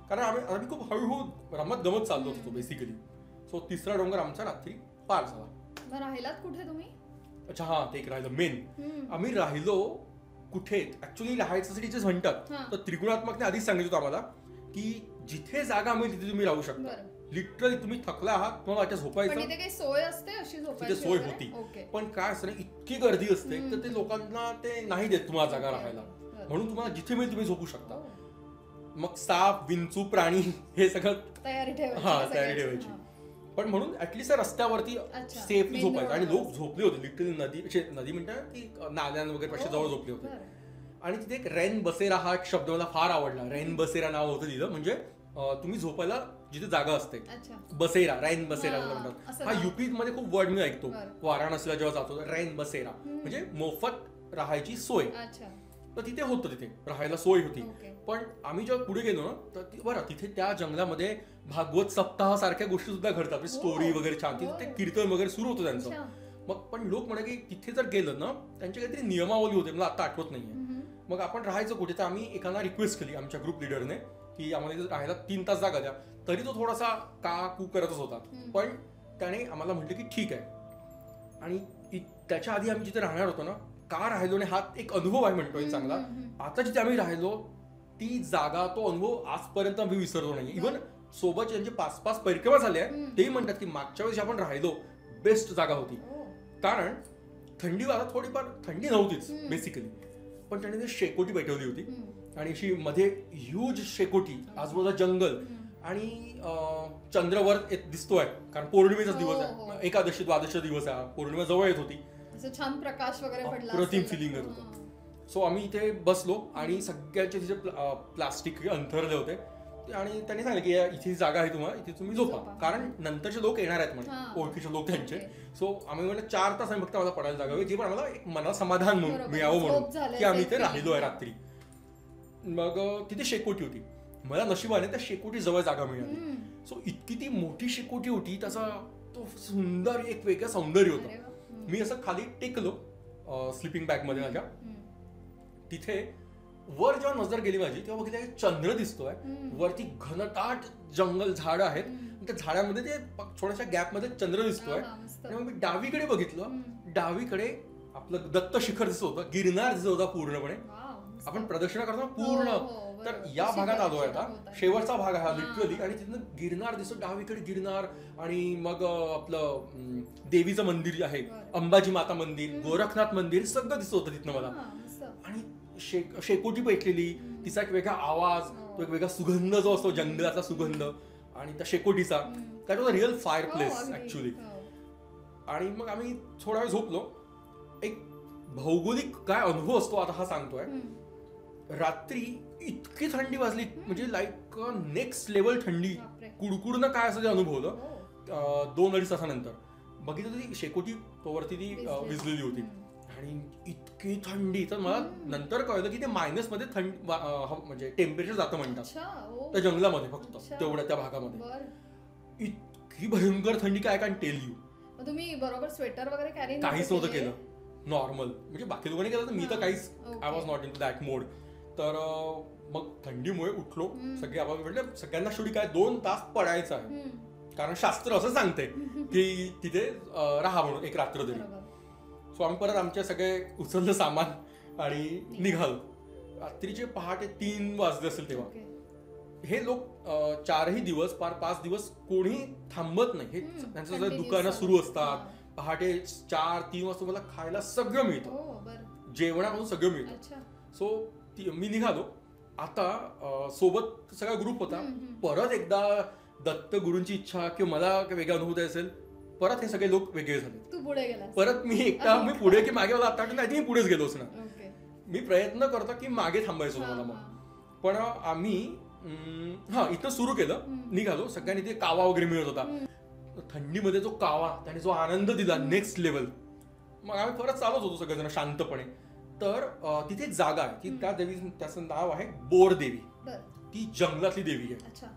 कारण आम्ही खूप हळूहळू रमत गमत चाललो होतो बेसिकली. सो तिसरा डोंगर आमचा रात्री पार झाला. राहिलात कुठे तुम्ही? अच्छा हा, ते एक राहिलं मेन. आम्ही राहिलो कुठे ऍक्च्युली राहायच्यासाठी जे म्हणतात, तर त्रिगुणात्मकने आधीच सांगितलं होतं आम्हाला की जिथे जागा मिळेल तिथे तुम्ही राहू शकता. लिटरली तुम्ही थकला आहात, तुम्हाला आता झोपायचं, पण तिथे काही सोय असते अशी झोपायची? तिथे सोय होती, पण काय असतं ना, इतकी गर्दी असते तर ते लोकांना ते नाही देत तुम्हाला जागा राहायला. म्हणून तुम्हाला जिथे मिळेल तुम्ही झोपू शकता. मग साप, विंचू, प्राणी हे सगळं तयारी ठेवायची. पण म्हणून ऍटलीस्ट रस्त्यावरती सेफली झोपायचं. आणि लोक झोपले होते लिटरली, नदी म्हणतात की नाल्यां वगैरे पेक्षा जवळ झोपले होते. आणि तिथे एक रैन बसेरा हा शब्द मला फार आवडला. रैन बसेरा नाव होतं तिथं, म्हणजे तुम्ही झोपायला जिथे जागा असते. बसेरा, रैन बसेरा म्हणतात. हा युपी मध्ये खूप वर्ड मी ऐकतो. वाराणसीला जेव्हा जातो रैन बसेरा म्हणजे मोफत राहायची सोय. तर तिथे होतं, तिथे राहायला सोय होती. पण आम्ही जेव्हा पुढे गेलो ना, तर बरं तिथे त्या जंगलामध्ये भागवत सप्ताह सारख्या गोष्टी सुद्धा घडतात. स्टोरी वगैरे छान, तिथे कीर्तन वगैरे सुरू होतं त्यांचं. मग पण लोक म्हणे की तिथे जर गेलं ना, त्यांची काहीतरी नियमावली होते, मला आता आठवत नाहीये. मग आपण राहायचं कुठे, तर आम्ही एकाला रिक्वेस्ट केली आमच्या ग्रुप लिडरने की आम्हाला राहायला 3 तास जागा द्या. तरी तो थोडासा का कू करतच होता, पण त्याने आम्हाला म्हटलं की ठीक आहे. आणि त्याच्या आधी आम्ही जिथे राहणार होतो ना, का राहिलो नाही हा एक अनुभव आहे म्हणतोय चांगला. आता जिथे आम्ही राहिलो ती जागा, तो अनुभव आजपर्यंत आम्ही विसरलो नाही. इव्हन सोबत ज्यांचे 5-5 परिक्रमा झाल्या तेही म्हणतात की मागच्या वेळेस आपण राहिलो बेस्ट जागा होती. कारण थंडी वाजत, थोडीफार थंडी नव्हतीच बेसिकली, पण त्याने शेकोटी बैठवली होती. आणि अशी मध्ये ह्यूज शेकोटी, आजूबाजूला जंगल, आणि चंद्रवर दिसतोय कारण पौर्णिमेचा दिवस आहे, एकादशी द्वादशी दिवस आहे, पौर्णिमा जवळ येत होती, छान प्रकाश वगैरे पडला, अप्रतिम फिलिंग येत होतं. सो आम्ही इथे बसलो आणि सगळ्यांचे तिथे प्लास्टिक अंथरले होते. आणि त्यांनी सांगितलं की इथे जागा आहे तुम्हाला, इथे तुम्ही झोपा, कारण नंतरचे लोक येणार आहेत म्हणजे ओळखीचे लोक त्यांचे. सो आम्ही म्हणजे 4 तास आम्ही फक्त आम्हाला पडायला जागा हवी, जे पण आम्हाला एक मनाला समाधान मिळावं म्हणून की आम्ही इथे राहिलो आहे रात्री. मग तिथे शेकोटी होती. मला नशिबाने त्या शेकोटी जवळ जागा मिळाली. सो इतकी ती मोठी शेकोटी होती, त्याचा तो सुंदर एक वेगळं सौंदर्य होतं. मी असं खाली टेकलो स्लीपिंग बॅग मध्ये माझ्या. तिथे वर जेव्हा नजर गेली माझी तेव्हा बघितलं चंद्र दिसतोय, वरती घनदाट जंगल, झाड आहेत, त्या झाडामध्ये ते थोड्याशा गॅप मध्ये चंद्र दिसतोय. आणि मग मी डावीकडे बघितलं, डावीकडे आपलं दत्त शिखर दिसत होतं, गिरनार दिसत होता पूर्णपणे. आपण प्रदक्षिणा करतो पूर्ण, तर या भागात आलोय आता, शेवटचा भाग आहे हा लिटरली. आणि तिथून गिरनार दिसतो, डावीकडे गिरनार, आणि मग आपलं देवीचं मंदिर आहे, अंबाजी माता मंदिर, गोरखनाथ मंदिर, सगळं दिसत होतं तिथनं मला. आणि शेकोटी पेटलेली, तिचा एक वेगळा आवाज, तो एक वेगळा सुगंध जो असतो जंगलाचा सुगंध, आणि त्या शेकोटीचा, that was a real fireplace actually. आणि मग आम्ही थोडा वेळ झोपलो. एक भौगोलिक काय अनुभव असतो आता हा सांगतोय. रात्री इतकी थंडी वाजली, म्हणजे लाईक नेक्स्ट लेवल थंडी, कुडकुडनं काय असं ते अनुभवलं. 2-2.5 तासानंतर बघितलं ती शेकोटी तोवरती ती विजलेली होती, आणि इतकी थंडी. तर मला नंतर कळलं की ते मायनस मध्ये म्हणजे टेम्परेचर जातं म्हणतात त्या जंगलामध्ये, फक्त तेवढ्या त्या भागामध्ये. इतकी भयंकर थंडी काय कॅन टेल यू. तुम्ही बरोबर स्वेटर वगैरे कॅरी काहीच नव्हतं केलं, नॉर्मल, म्हणजे बाकी लोकांनी केलं तर मी तर काहीच, I was not into that mode. तर मग थंडीमुळे उठलो, सगळे आवाज म्हटले सगळ्यांना शेवटी काय 2 तास पडायचं आहे, कारण शास्त्र असं सांगते की तिथे राहा म्हणून एक रात्र तरी. सो आम्ही परत आमचे सगळे उचललं सामान आणि निघालो. रात्रीचे पहाटे 3 वाजले असेल तेव्हा. हे लोक 4ही दिवस, 5 दिवस कोणी थांबत नाही. हे त्यांचं सगळं दुकानं सुरू असतात. पहाटे 4-3 वाजता मला खायला सगळं मिळतं, जेवणापासून सगळं मिळतं. सो मी निघालो. आता सोबत सगळा ग्रुप होता. परत एकदा दत्त गुरूंची इच्छा किंवा मला वेगळा अनुभव द्यायचा असेल, परत हे सगळे लोक वेगळे झाले. तू पुढे गेला, परत मी एकटा, मी पुढे की मागे, मला आता नाही मी पुढेच गेलोच ना. मी प्रयत्न करतो की मागे थांबायचो मला. मग पण आम्ही इथं सुरू केलं, निघालो. सगळ्यांनी ते कावा वगैरे मिळत होता. थंडीमध्ये जो कावा, त्याने जो आनंद दिला नेक्स्ट लेवल. मग आम्ही परत चालत होतो सगळेजण शांतपणे. तर तिथे एक जागा आहे, ती त्या देवी, त्याचं नाव आहे बोर देवी. ती जंगलातली देवी आहे.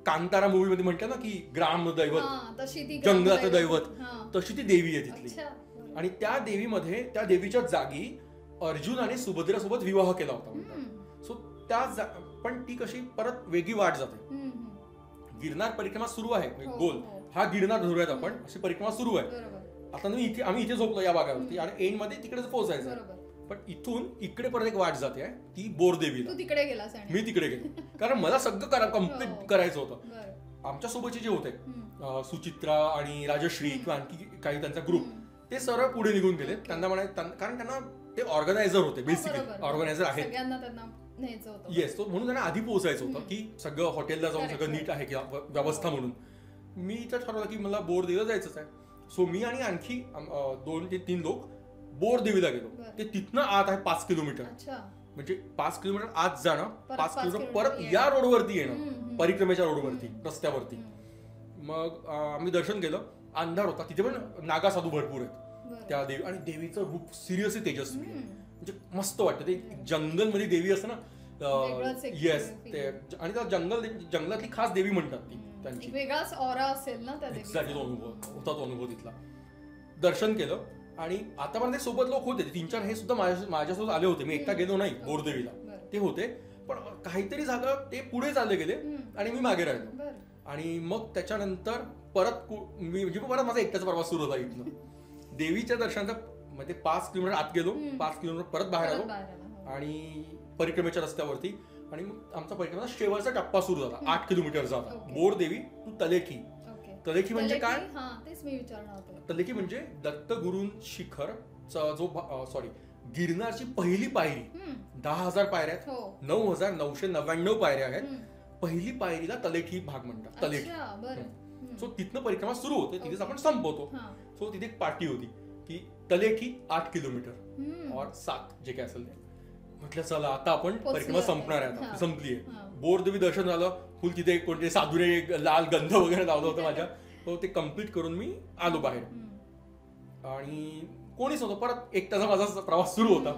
कांतारा मूवी मध्ये म्हणतात ना की ग्राम दैवत, जंगलाचं दैवत, तशी ती देवी आहे तिथली. आणि त्या देवीमध्ये, त्या देवीच्या जागी अर्जुनाने सुभद्रासोबत विवाह केला होता. सो त्या पण ती कशी परत वेगळी वाट जाते. गिरनार परिक्रमा सुरू आहे, गोल हा गिरनार धरूयात आपण, अशी परिक्रमा सुरू आहे. आता आम्ही इथे झोपलो या भागावरती, आणि एंड मध्ये तिकडेच पोहोचायचं. पण इथून इकडे परत एक वाट जाते आहे ती बोरदेवीला. तू तिकडे गेलास आणि मी तिकडे गेलो कारण मला सगळं कम्प्लीट करायचं होतं. बरं. आमच्या सोबतचे जे होते सुचित्रा आणि राजश्री किंवा आणखी काही त्यांचा ग्रुप ते सरळ पुढे निघून गेले. त्यांना कारण त्यांना ते ऑर्गनायझर होते बेसिकली, ऑर्गनायझर आहेत सगळ्यांना त्यांना न्यायचं होतं. येस, तो म्हणून त्यांना आधी पोहोचायचं होतं की सगळं हॉटेलला जाऊन सगळं नीट आहे किंवा व्यवस्था म्हणून. मी तर ठरवलं की मला बोरदेवीला जायचंच आहे. सो मी आणि आणखी 2 ते 3 लोक बोरदेवीला गेलो. ते तिथनं आत आहे 5 किलोमीटर. म्हणजे 5 किलोमीटर आत जाणं, 5 किलोमीटर परत या रोडवरती येणं, परिक्रमेच्या रोडवरती, रस्त्यावरती. मग आम्ही दर्शन केलं. अंधार होता, तिथे पण नागा साधू भरपूर आहेत त्या देवी, आणि देवीचं रूप सिरियसली तेजस्वी आहे. म्हणजे मस्त वाटतं. ते जंगलमध्ये देवी असतं ना, येस, ते आणि त्या जंगलातली खास देवी म्हणतात ती त्यांची. वेगळाच ऑरा असेल ना त्या एक्झॅक्टली. तो अनुभव होता, तो अनुभव तिथला. दर्शन केलं आणि आतापर्यंत सोबत लोक होते 3-4, हे सुद्धा माझ्यासोबत आले होते. मी एकटा गेलो नाही बोरदेवीला, ते होते. पण काहीतरी झालं, ते पुढे चालले गेले आणि मी मागे राहिलो. आणि मग त्याच्यानंतर परत माझा एकटाचा प्रवास सुरू होता इथनं. देवीच्या दर्शनाचा म्हणजे 5 किलोमीटर आत गेलो, 5 किलोमीटर परत बाहेर आलो आणि परिक्रमेच्या रस्त्यावरती. आणि मग आमचा परिक्रमेचा शेवटचा टप्पा सुरू झाला 8 किलोमीटरचा होता. बोरदेवी टू तलेठी. तलेठी म्हणजे काय? तेच मी विचारणार होते. तलेठी म्हणजे दत्तगुरू शिखरचा जो गिरनारची पहिली पायरी. 10,000 पायऱ्या आहेत, 9,999 पायऱ्या आहेत. पहिली पायरीला तलेठी भाग म्हणतात, तलेठी. सो तिथनं परिक्रमा सुरू होते, तिथेच आपण संपवतो. सो तिथे एक पार्टी होती की तलेठी 8 किलोमीटर और 7 जे काय असेल ते. म्हटलं चला आता आपण परिक्रमा संपणार आहे, संपली आहे. बोरदेवी दर्शन झालं फुल. तिथे कोणते साधूने लाल गंध वगैरे लावलं होतं माझ्या, तो ते कम्प्लीट करून मी आलो बाहेर. आणि कोणीच नव्हतं. परत एकटाचा माझा प्रवास सुरू होता.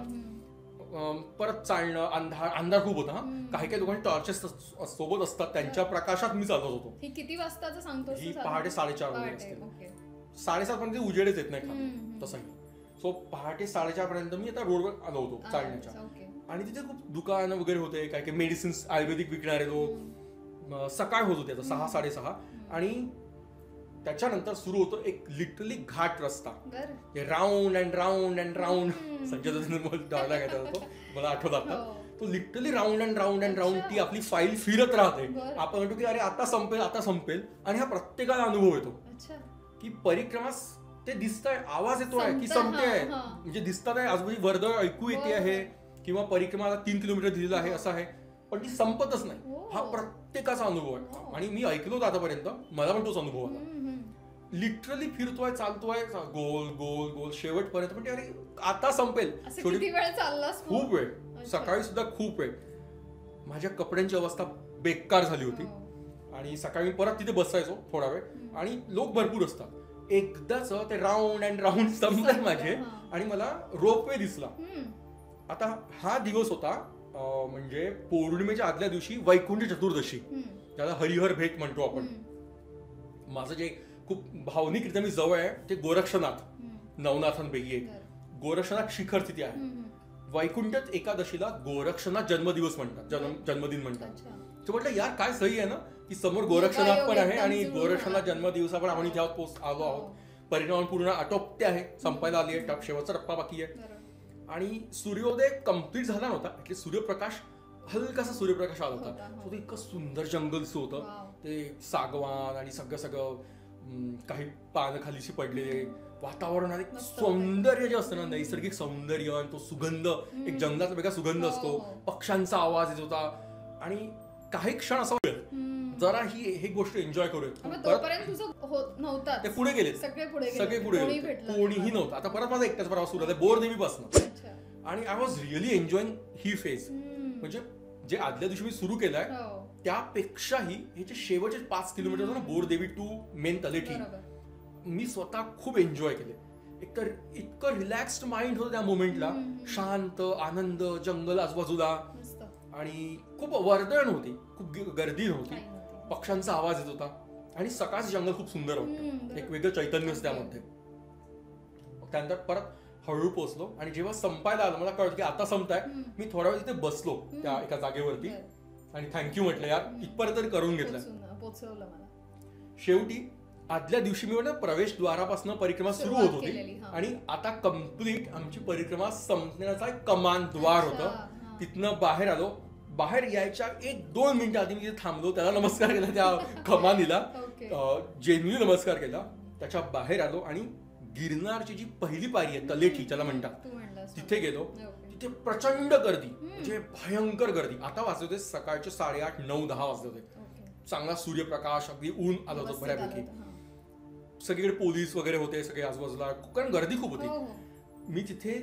परत चालणं, अंधार खूप होता. काही लोकांनी टॉर्चेस सोबत असतात, त्यांच्या प्रकाशात मी चालत होतो. ही किती वाजताचं सांगतोस? ही पहाटे 4:30 वगैरे असते. 7:30 पर्यंत उजेडच येत नाही खाली तसंही. सो पहाटे 4:30 पर्यंत मी आता रोडवर आलो होतो चालण्याच्या. आणि तिथे खूप दुकानं वगैरे होते, काही मेडिसिन्स आयुर्वेदिक विकणारे लोक. सकाळ होत होती आता 6-6:30. आणि त्याच्यानंतर सुरू होतो एक लिटरली घाट रस्ता, round and round and round. Sanjay दत्तने डायलॉग घेतला होतो, मला आठवत आता. तो literally round and round and round ती आपली फाईल फिरत राहते. आपण म्हणतो की अरे आता संपेल, आता संपेल. आणि हा प्रत्येकाला अनुभव येतो की परिक्रमास ते दिसतंय, आवाज येतोय की संपते आहे. म्हणजे दिसतात आहे, आजूबाजू वर्दळ ऐकू येते आहे किंवा परिक्रमाला 3 किलोमीटर दिलेलं आहे असं आहे, पण ती संपतच नाही. हा प्रत्येकाचा अनुभव आहे. आणि मी ऐकलो होतो आतापर्यंत, मला पण तोच अनुभव आला. लिटरली फिरतोय, चालतोय गोल गोल गोल शेवटपर्यंत. पण अरे आता संपेल. खूप वेळ, सकाळी सुद्धा खूप वेळ. माझ्या कपड्यांची अवस्था बेकार झाली होती. आणि सकाळी परत तिथे बसायचो थोडा वेळ, आणि लोक भरपूर असतात. एकदाच ते राऊंड अँड राऊंड संपले माझे आणि मला रोपवे दिसला. आता हा दिवस होता म्हणजे पौर्णिमेच्या आदल्या दिवशी वैकुंठ चतुर्दशी, ज्याला हरिहर भेट म्हणतो आपण. माझं जे खूप भावनिकरित्या मी जवळ आहे ते गोरक्षनाथ, नवनाथांपैकी एक गोरक्षनाथ शिखर तिथे आहे. वैकुंठ एकादशीला गोरक्षनाथ जन्मदिवस म्हणतात, जन्मदिन म्हणतात. म्हटलं यार काय सही आहे ना की समोर गोरक्षनाथ पण आहे आणि गोरक्षनाथ जन्मदिवसा पण आपण इथे आलो आहोत. परिणाम पूर्ण आटोपते आहे, संपायला आली आहे, शेवटचा टप्पा बाकी आहे. आणि सूर्योदय कम्प्लीट झाला नव्हता, ऍटलीस्ट सूर्यप्रकाश, हलकासा सूर्यप्रकाश आला होता. तो इतकं सुंदर जंगल दिसत होतं. ते सागवान आणि सगळं काही पानं खालीशी पडलेले, वातावरण आणि सौंदर्य जे असतं ना, नैसर्गिक सौंदर्य, आणि तो सुगंध, एक जंगलाचा वेगळा सुगंध असतो, पक्ष्यांचा आवाज येत होता. आणि काही क्षण असं जरा ही गोष्ट एन्जॉय करूया. ते पुढे गेले, सगळे पुढे गेले, कोणीही नव्हतं. आता परत माझा एकटाच प्रवास सुरू झाला बोरदेवी पासून. आणि I was really enjoying he phase. म्हणजे जे आदल्या दिवशी मी सुरू केलंय त्यापेक्षाही हे जे शेवटचे 5 किलोमीटर ना बोरदेवी टू मेन तलेठी, मी स्वतः खूप एन्जॉय केले. एकतर इतकं रिलॅक्स्ड माइंड होतं त्या मोमेंटला, शांत, आनंद, जंगल आजूबाजूला, आणि खूप वर्दळ नव्हती, खूप गर्दी नव्हती, पक्ष्यांचा आवाज येत होता. आणि सकाळचं जंगल खूप सुंदर होतं, एक वेगळं चैतन्य असतं त्यामध्ये. त्यानंतर परत हळू पोहोचलो आणि जेव्हा संपायला आलं मला कळलं की आता संपताय. मी थोडा वेळ तिथे बसलो त्या एका जागेवरती आणि थँक्यू म्हटलं यार इथपर्यंत तरी करून घेतलं. शेवटी आदल्या दिवशी मी म्हणतो प्रवेशद्वारापासून परिक्रमा सुरू होत होती केलेली, हा. आणि आता कम्प्लीट आमची परिक्रमा संपण्याचा एक कमान द्वार अच्छा, होतं. हा. तिथनं बाहेर आलो. बाहेर यायच्या 1-2 मिनिटं आधी मी तिथे थांबलो, त्याला नमस्कार केला त्या कमानीला, ओके. जेन्युइन नमस्कार केला. त्याच्या बाहेर आलो आणि गिरनारची जी पहिली पायरी आहे तलेठी ज्याला म्हणतात, तू म्हणलास. तिथे गेलो. ओके. तिथे प्रचंड गर्दी, म्हणजे भयंकर गर्दी. आता वाजले होते सकाळचे 8:30, 9, 10 वाजले होते. ओके. चांगला सूर्यप्रकाश, अगदी ऊन आलं होतं व्यवस्थित आलं बऱ्यापैकी. होतं, हा. सगळीकडे पोलीस वगैरे होते सगळे आजूबाजूला, कारण गर्दी खूप होती. हो, हो. मी तिथे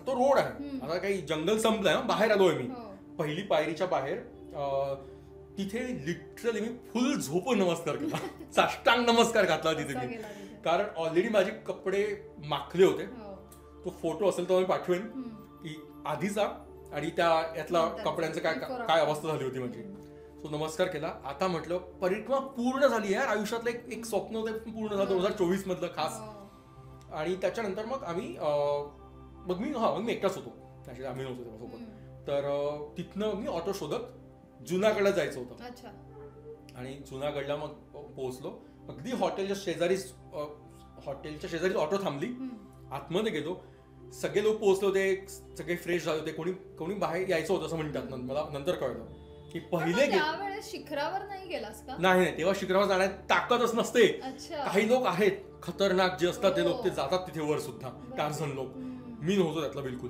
तो रोड आहे, आता काही जंगल संपलंय ना, बाहेर आलोय मी हो. पहिली पायरीच्या बाहेर. तिथे लिटरली मी फुल झोपून नमस्कार केला. साष्टांग नमस्कार घातला तिथे कसा मी, गेला तिथे? कारण ऑलरेडी माझे कपडे माखले होते. हो. तो फोटो असेल तर मी पाठवेन की आधीचा आणि त्या यातला कपड्यांचं काय काय अवस्था झाली होती म्हणजे. सो नमस्कार केला. आता म्हटलं परिक्रमा पूर्ण झाली यार, आयुष्यातलं एक स्वप्न होतं पूर्ण झालं 2024 मधलं खास. हो. आणि त्याच्यानंतर मग आम्ही मग मी एकटाच होतो, त्याच्यात आम्ही नव्हतो तेव्हा सोबत. तर तिथनं मी ऑटो शोधत जुनागडला जायचं होतं. अच्छा. आणि जुनागडला मग पोहोचलो. अगदी हॉटेलच्या शेजारीच ऑटो थांबली. आतमध्ये गेलो. सगळे लोक पोहोचले होते, सगळे फ्रेश झाले होते. कोणी बाहेर यायचं होतं असं म्हणतात. मला नंतर कळलं की पहिले त्यावेळेस शिखरावर नाही गेलास का? नाही, तेव्हा शिखरावर जाण्यात ताकदच नसते. अच्छा. काही लोक आहेत खतरनाक जे असतात, ते हो. लोक ते जातात तिथे वर सुद्धा, 4 जण लोक. मी नव्हतो त्यातला बिलकुल.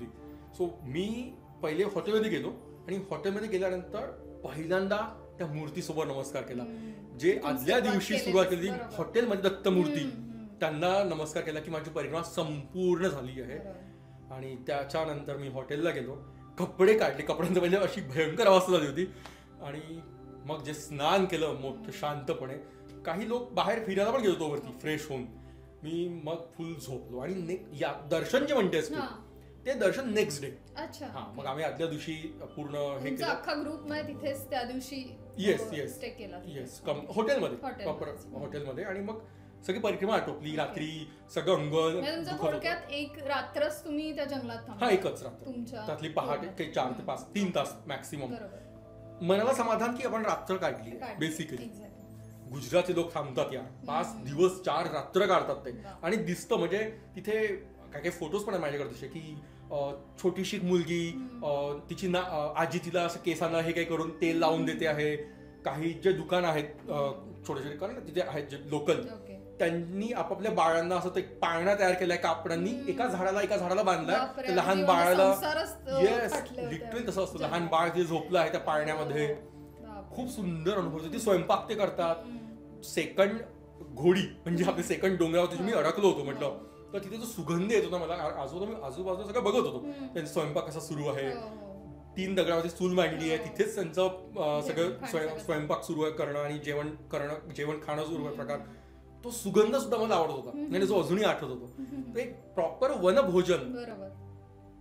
सो मी पहिले हॉटेलमध्ये गेलो आणि हॉटेलमध्ये गेल्यानंतर पहिल्यांदा त्या मूर्तीसोबत नमस्कार केला. जे आदल्या दिवशी सुरुवात केली हॉटेलमध्ये दत्तमूर्ती, त्यांना नमस्कार केला की माझी परिक्रमा संपूर्ण झाली आहे. आणि त्याच्यानंतर मी हॉटेलला गेलो, कपडे काढले. कपड्यांचं म्हणजे अशी भयंकर अवस्था झाली होती. आणि मग जे स्नान केलं मोठं शांतपणे. काही लोक बाहेर फिरायला पण गेलो वरती फ्रेश होऊन. मी मग फुल झोपलो. आणि दर्शन जे म्हणतेस ते दर्शन नेक्स्ट डे. अच्छा. हा, मग आम्ही आदल्या दिवशी पूर्ण हे केलं. अख्खा ग्रुप मध्ये तिथेच त्या दिवशी स्टे केला. येस, हॉटेलमध्ये. आणि मग सगळी परिक्रमा आटोपली. रात्री सगळं अंग थोडक्यात एक रात्रच तुम्ही त्या जंगलात थांबला. हा, एकच रात्र. तुमच्या त्यातली पहाटे काही 4 ते 5, 3 तास मॅक्सिमम. बरोबर. मनाला समाधान की आपण रात्र काढली बेसिकली. गुजरातचे लोक थांबतात यार, 5 दिवस 4 रात्र काढतात ते. आणि दिसतं म्हणजे तिथे काही फोटोज पण आहे माझ्याकडे तसे की छोटीशी मुलगी, तिची आजी तिला असं केसांना हे काही करून तेल लावून देते आहे. काही जे दुकान आहेत छोटे छोटे, कारण तिथे आहेत जे लोकल, त्यांनी आपापल्या बाळांना असं ते पाळणा तयार केलाय कापडांनी, एका झाडाला बांधलाय. लहान बाळाला, येस, लिटरली तसं असतं. लहान बाळ जे झोपलं आहे त्या पाळण्यामध्ये. खूप सुंदर अनुभव. ती स्वयंपाक ते करतात. सेकंड घोडी म्हणजे आपले सेकंड डोंगरावरती मी अडकलो होतो म्हटलं, तर तिथे जो सुगंध येत होता मला, आजूबाजूला सगळं बघत होतो. त्यांचा स्वयंपाक कसा सुरू आहे. 3 दगडावरती चूल मांडली आहे, तिथेच त्यांचं सगळं स्वयंपाक सुरू आहे करणं आणि जेवण खाणं सुरू आहे प्रकार. तो सुगंध सुद्धा मला आवडत होता आणि जो अजूनही आठवत होतो. तो एक प्रॉपर वनभोजन,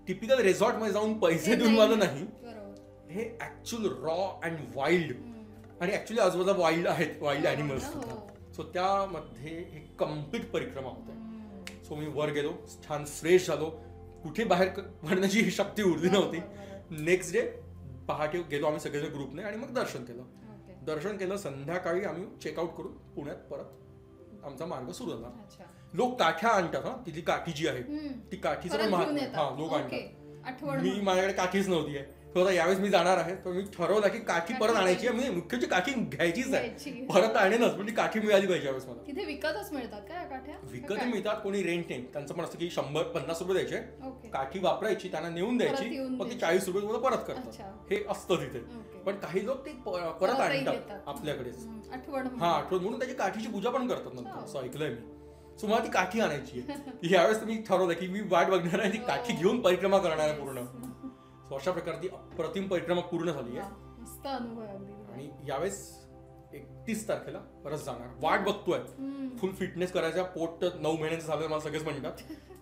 टिपिकल रिसॉर्ट मध्ये जाऊन पैसे देऊन वालं नाही. हे ऍक्च्युअल रॉ अँड वाईल्ड. आणि ऍक्च्युअली आजूबाजूला वाईल्ड अॅनिमल्स सुद्धा. सो त्यामध्ये हे कम्प्लीट परिक्रमा होते. सो मी वर गेलो, छान फ्रेश झालो. कुठे बाहेर पडण्याची शक्ती उरली नव्हती. नेक्स्ट डे पहाटे गेलो आम्ही सगळे ग्रुपने आणि मग दर्शन केलं. संध्याकाळी आम्ही चेकआउट करून पुण्यात परत आमचा मार्ग सुरू झाला. लोक काठ्या आणतात. हा, तिथली काठी जी आहे ती काठीचं पण लोक आणतात. मी माझ्याकडे काठीच नव्हती आहे. तर यावेळेस मी जाणार आहे, तर मी ठरवलं की काठी परत आणायची आहे. म्हणजे मुख्य काठी घ्यायचीच आहे, परत आणेनच, पण ती काठी मिळाली पाहिजे यावेळेस मला. तिथे विकतच मिळतात का काठ्या? विकत मिळतात, कोणी रेंटने. त्यांचं पण असतं की 100-50 रुपये द्यायचे, काठी वापरायची, त्यांना नेऊन द्यायची, मग ती 40 रुपये तुम्हाला परत करतात. हे असतं तिथे. पण काही लोक ते परत आणतात आपल्याकडेच. आठवण म्हणून त्याची काठीची पूजा पण करतात नंतर, असं ऐकलंय मी. सो मला ती काठी आणायची आहे. यावेळेस मी ठरवलं की मी वाट बघणार आहे, ती काठी घेऊन परिक्रमा करणार आहे पूर्ण. सो अशा प्रकारे ती अप्रतिम परिक्रमा पूर्ण झाली आहे. मस्त अनुभव. आणि यावेळेस 31 तारखेला परत जाणार. वाट बघतोय, फुल फिटनेस करायचा. पोट 9 महिन्यांचं झालं मला सगळेच म्हणतात,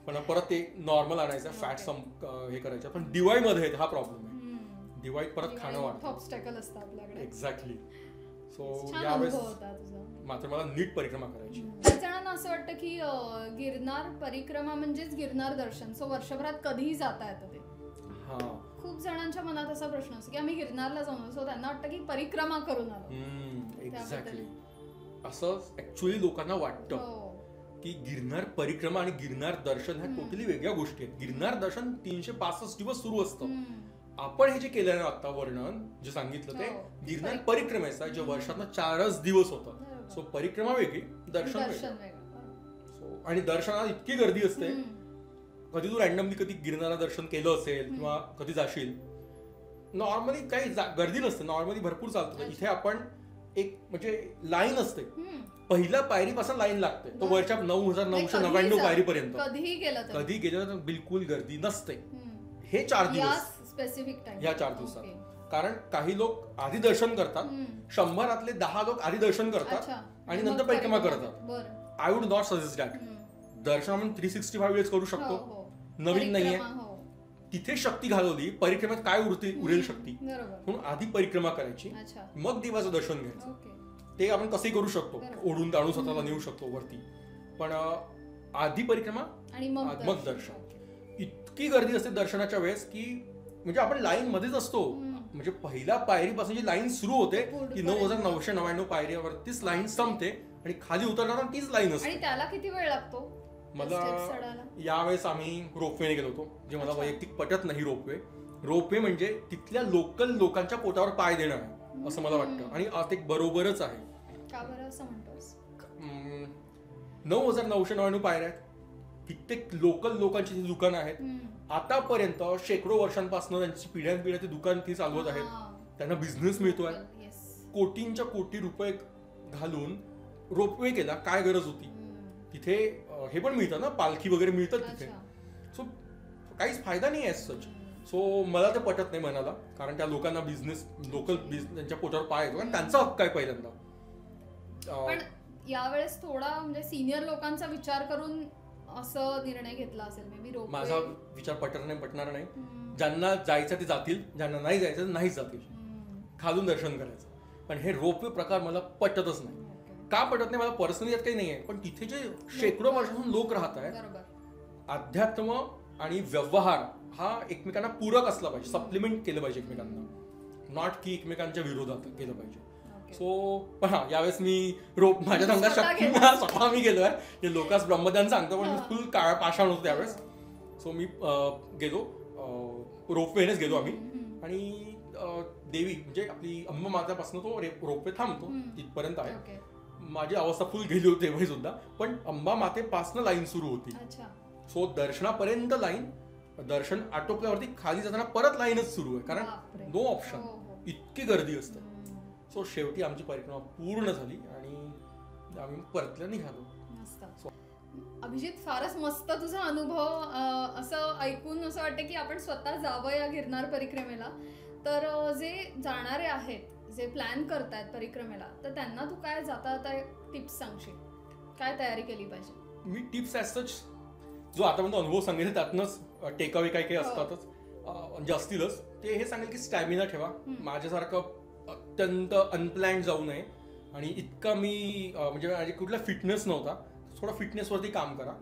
पण परत ते नॉर्मल आणायचं, फॅट हे करायचं. पण दिवाळीमध्ये हा प्रॉब्लेम आहे. दिवाळीत परत खाणं वाढतं. एक्झॅक्टली. सो यावेळेस मात्र मला नीट परिक्रमा करायची. काही जणांना असं वाटतं की गिरनार परिक्रमा म्हणजेच गिरनार दर्शन, सो वर्षभरात कधीही जाता येतं ते. खूप जणांच्या मनात असा प्रश्न असतो की आम्ही गिरनारला जाऊन, सो त्यांना वाटतं की परिक्रमा करून आलो. एक्झॅक्टली. असं ऍक्च्युअली लोकांना वाटतं हो. की गिरनार परिक्रमा आणि गिरनार दर्शन ह्या टोटली वेगळ्या गोष्टी आहेत. गिरनार दर्शन 365 दिवस सुरू असतं. आपण हे जे केलं ना आता वर्णन जे सांगितलं ते गिरनार परिक्रमेचं आहे, जे वर्षातनं 4च दिवस होतं. सो परिक्रमा वेगळी, दर्शन वेगळं. आणि दर्शनात इतकी गर्दी असते. कधी तू रॅन्डमली कधी गिरनारला दर्शन केलं असेल किंवा कधी जाशील, नॉर्मली काही गर्दी नसते, नॉर्मली भरपूर चालतं. इथे आपण एक म्हणजे लाईन असते, पहिल्या पायरीपासून लाईन लागते तो वरच्या 9,999 पायरीपर्यंत. कधी गेलं तर बिलकुल गर्दी नसते. हे 4 दिवस स्पेसिफिक टाइम या 4 दिवसात. कारण काही लोक आधी दर्शन करतात, 100 10 लोक आधी दर्शन करतात आणि नंतर परिक्रमा करतात. I would not suggest that. दर्शन आपण 365 वेळेस करू शकतो, नवीन नाहीये. तिथे शक्ती घालवली, परिक्रमेत काय उरेल शक्ती, म्हणून आधी परिक्रमा करायची, मग देवाचं दर्शन घ्यायचं. ते आपण कसंही करू शकतो, ओढून काढून स्वतःला नेऊ शकतो वरती, पण आधी परिक्रमा आणि मग दर्शन. इतकी गर्दी असते दर्शनाच्या वेळेस की म्हणजे आपण लाईन मध्येच असतो. म्हणजे पहिल्या पायरीपासून जी लाईन सुरू होते ती 9,999 पायरीवरतीच लाईन संपते आणि खाली उतरताना तीच लाईन असते. आणि त्याला किती वेळ लागतो? मला यावेळेस आम्ही रोपवेने गेलो होतो, जे मला वैयक्तिक पटत नाही. रोपवे म्हणजे तिथल्या लोकल लोकांच्या पोटावर पाय देणं आहे असं मला वाटतं, आणि ते बरोबरच आहे. का बरं असं म्हणतोस? 9,999 पायऱ्या आहेत, कित्येक लोकल लोकांची दुकानं आहेत. आतापर्यंत शेकडो वर्षांपासून त्यांची पिढ्यानपिढ्या ते दुकान ती चालवत आहेत. त्यांना बिझनेस मिळतोय. कोटींच्या कोटी रुपये घालून रोपवे केला, काय गरज होती? तिथे हे पण मिळतं ना, पालखी वगैरे मिळतात तिथे. सो काहीच फायदा नाही आहे सच. सो मला ते पटत नाही मनाला, कारण त्या लोकांना बिझनेस, लोकल त्यांच्या पोटावर पाय येतो आणि त्यांचा हक्क आहे पहिल्यांदा. पण यावेळेस थोडा म्हणजे सिनियर लोकांचा विचार करून असं निर्णय घेतला असेल मे बी. माझा विचार पटणार नाही. ज्यांना जायचं ते जातील, ज्यांना नाही जायचं नाही जातील, खालून दर्शन करायचं. पण हे रोपवे प्रकार मला पटतच नाही. का पटत नाही मला पर्सनली यात काही नाहीये, पण तिथे जे शेकडो वर्षांपासून लोक राहत आहेत, अध्यात्म आणि व्यवहार हा एकमेकांना पूरक असला पाहिजे, सप्लिमेंट केलं पाहिजे एकमेकांना, नॉट की एकमेकांच्या विरोधात केलं पाहिजे. सो पण हा, यावेळेस मी माझ्या अंगात शक्ती स्वतः मी गेलोय. हे लोकांस ब्रह्मज्ञान सांगतो, पण फुल काळा पाषाण होतो त्यावेळेस. सो मी गेलो, रोपवेनेच गेलो आम्ही. आणि देवी म्हणजे आपली अंबा मातापासून तो रोपवे थांबतो तिथपर्यंत आहे. माझी अवस्था फुल गेली होती तेव्हा सुद्धा, पण अंबा मातेपासून लाईन सुरू होती. सो दर्शनापर्यंत लाईन, दर्शन आटोपल्यावरती खाली जाताना परत लाईनच सुरू आहे, कारण नो ऑप्शन, इतकी गर्दी असते. सो शेवटी आमची परिक्रमा पूर्ण झाली आणि आम्ही परतल्या निघालो. अभिजित, फारच मस्त तुझा अनुभव. असं ऐकून असं वाटतं की आपण स्वतः जावं या गिरनार परिक्रमेला. तर जे जाणारे आहेत, जे प्लॅन करतायत परिक्रमेला, तर त्यांना तू काय जाता टिप्स सांगशील? काय तयारी केली पाहिजे? मी टिप्स ॲज सच जो आतापर्यंत अनुभव सांगेल त्यातनंच टेकअवे काही काही असतातच, म्हणजे असतीलच. ते हे सांगेल की स्टॅमिना ठेवा. माझ्यासारखं अत्यंत अनप्लॅन्ड जाऊ नये. आणि इतका मी म्हणजे कुठला फिटनेस नव्हता, थोडा फिटनेसवरती काम करा.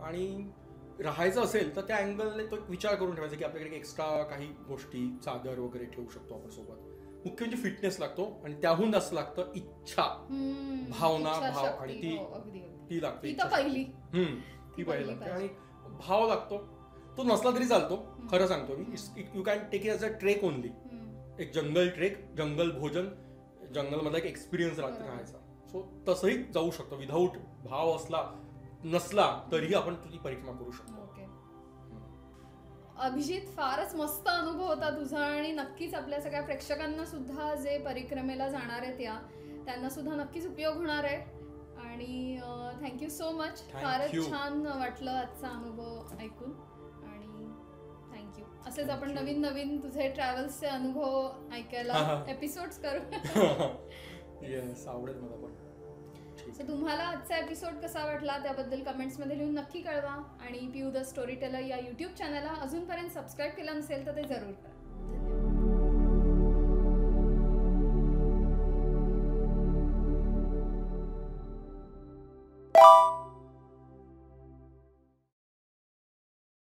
आणि राहायचं असेल तर त्या अँगलने तो विचार करून ठेवायचा की आपल्याकडे एक्स्ट्रा काही गोष्टी, चादर वगैरे ठेवू शकतो आपण सोबत. मुख्य म्हणजे फिटनेस लागतो, आणि त्याहून जास्त लागतं इच्छा, भावना, भाव. आणि ती लागते, ती पहिली लागते. आणि भाव लागतो, तो नसला तरी चालतो. खरं सांगतो मी, you can take it as a trek only. एक जंगल ट्रेक, जंगल भोजन, जंगलमधला एक एक्सपिरियन्स राहायचा. सो तसंही जाऊ शकतो. विदाऊट भाव नसला तरीही आपण तुझी परिक्रमा करू शकतो. अभिजित, फारच मस्त अनुभव होता तुझा. आणि नक्कीच आपल्या सगळ्या प्रेक्षकांना सुद्धा, जे परिक्रमेला जाणार आहेत त्यांना सुद्धा नक्कीच उपयोग होणार आहे. आणि थँक्यू सो मच. फारच छान वाटलं आजचा अनुभव ऐकून. आणि थँक्यू. असेच आपण नवीन नवीन तुझे ट्रॅव्हल्सचे अनुभव ऐकायला एपिसोड्स करू. येस, आवडेल मला पण. सो तुम्हाला आजचा एपिसोड कसा वाटला त्याबद्दल कमेंट्समध्ये लिहून नक्की कळवा. आणि पिऊ द स्टोरी टेलर या यूट्यूब चॅनलला अजूनपर्यंत सबस्क्राईब केलं नसेल तर ते जरूर करा.